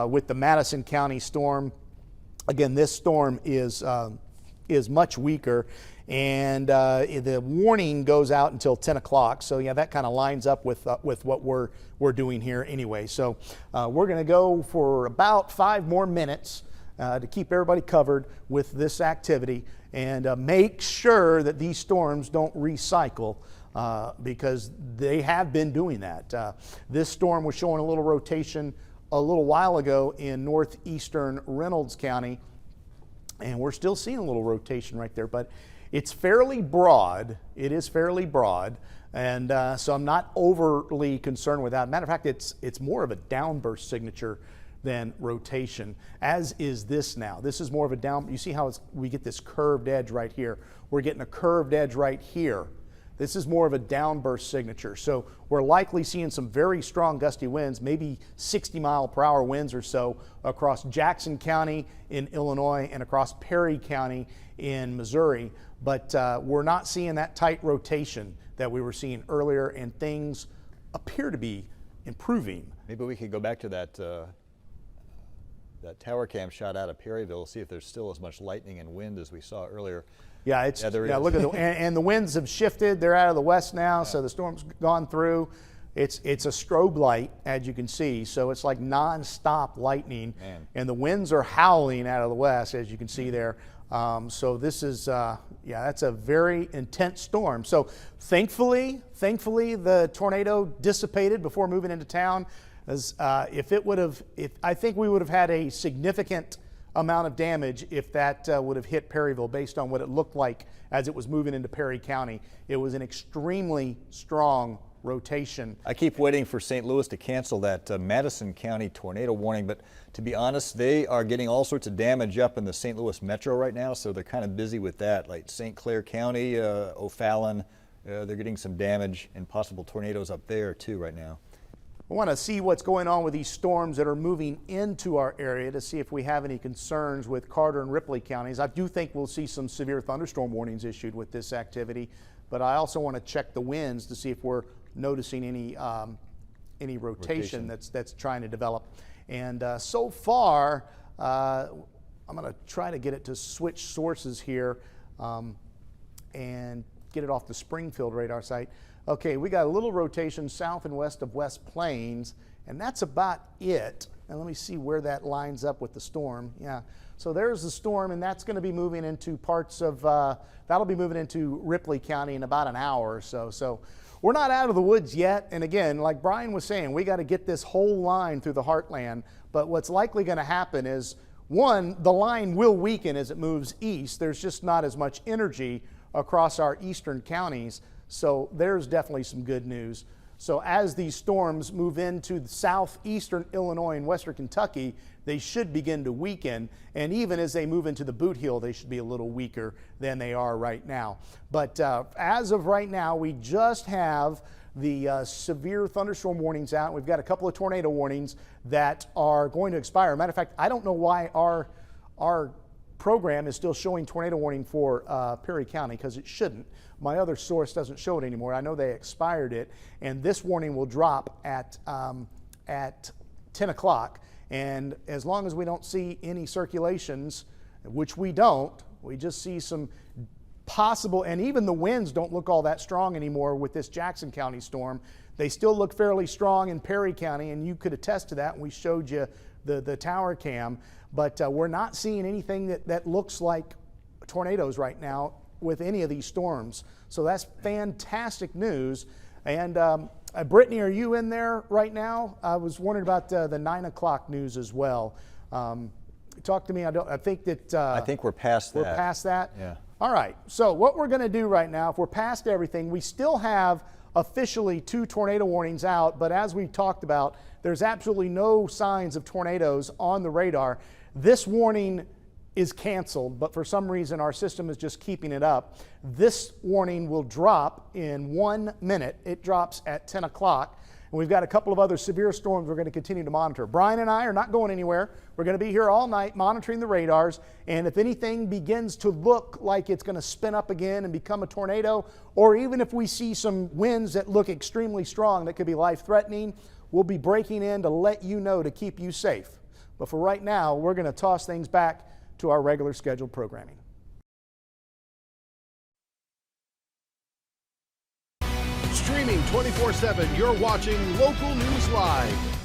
with the Madison County storm. Again, this storm is much weaker, and the warning goes out until 10 o'clock. So yeah, that kind of lines up with what we're doing here anyway. So we're going to go for about 5 more minutes, to keep everybody covered with this activity and make sure that these storms don't recycle because they have been doing that. This storm was showing a little rotation a little while ago in northeastern Reynolds County, and we're still seeing a little rotation right there, but it's fairly broad. It is fairly broad, and so I'm not overly concerned with that. Matter of fact, it's more of a downburst signature than rotation, as is this now. This is more of a down. You see how we get this curved edge right here. We're getting a curved edge right here. This is more of a downburst signature. So we're likely seeing some very strong gusty winds, maybe 60-mile-per-hour winds or so across Jackson County in Illinois and across Perry County in Missouri. But we're not seeing that tight rotation that we were seeing earlier, and things appear to be improving. Maybe we could go back to that tower cam shot out of Perryville, see if there's still as much lightning and wind as we saw earlier. Yeah, look at and the winds have shifted. They're out of the west now, so the storm's gone through. It's a strobe light, as you can see, so it's like non-stop lightning. Man. And the winds are howling out of the west, as you can see there. So this is, that's a very intense storm. So thankfully the tornado dissipated before moving into town. As I think we would have had a significant amount of damage if that would have hit Perryville based on what it looked like as it was moving into Perry County. It was an extremely strong rotation. I keep waiting for St. Louis to cancel that Madison County tornado warning, but to be honest, they are getting all sorts of damage up in the St. Louis metro right now, so they're kind of busy with that, like St. Clair County, O'Fallon, they're getting some damage and possible tornadoes up there too right now. I want to see what's going on with these storms that are moving into our area to see if we have any concerns with Carter and Ripley counties. I do think we'll see some severe thunderstorm warnings issued with this activity, but I also want to check the winds to see if we're noticing any rotation that's trying to develop. And so far, I'm going to try to get it to switch sources here and get it off the Springfield radar site. Okay, we got a little rotation south and west of West Plains, and that's about it. And let me see where that lines up with the storm. Yeah, so there's the storm, and that's going to be moving into parts of, that'll be moving into Ripley County in about an hour or so. So we're not out of the woods yet. And again, like Brian was saying, we got to get this whole line through the heartland. But what's likely going to happen is, one, the line will weaken as it moves east. There's just not as much energy across our eastern counties. So there's definitely some good news. So as these storms move into the southeastern Illinois and western Kentucky, they should begin to weaken. And even as they move into the Boot Heel, they should be a little weaker than they are right now. But as of right now, we just have the severe thunderstorm warnings out. We've got a couple of tornado warnings that are going to expire. Matter of fact, I don't know why our program is still showing tornado warning for Perry County, because it shouldn't. My other source doesn't show it anymore. I know they expired it, and this warning will drop at 10 o'clock. And as long as we don't see any circulations, which we don't, we just see some possible, and even the winds don't look all that strong anymore with this Jackson County storm. They still look fairly strong in Perry County, and you could attest to that, and we showed you the tower cam. But we're not seeing anything that looks like tornadoes right now with any of these storms. So that's fantastic news. And Brittany, are you in there right now? I was wondering about the 9 o'clock news as well. Talk to me. I think we're past that. We're past that? Yeah. All right. So what we're going to do right now, if we're past everything, we still have officially 2 tornado warnings out, but as we talked about, there's absolutely no signs of tornadoes on the radar. This warning is canceled, but for some reason our system is just keeping it up. This warning will drop in 1 minute. It drops at 10 o'clock. And we've got a couple of other severe storms we're going to continue to monitor. Brian and I are not going anywhere. We're going to be here all night monitoring the radars. And if anything begins to look like it's going to spin up again and become a tornado, or even if we see some winds that look extremely strong that could be life-threatening, we'll be breaking in to let you know, to keep you safe. But for right now, we're going to toss things back to our regular scheduled programming. Streaming 24/7, you're watching Local News Live.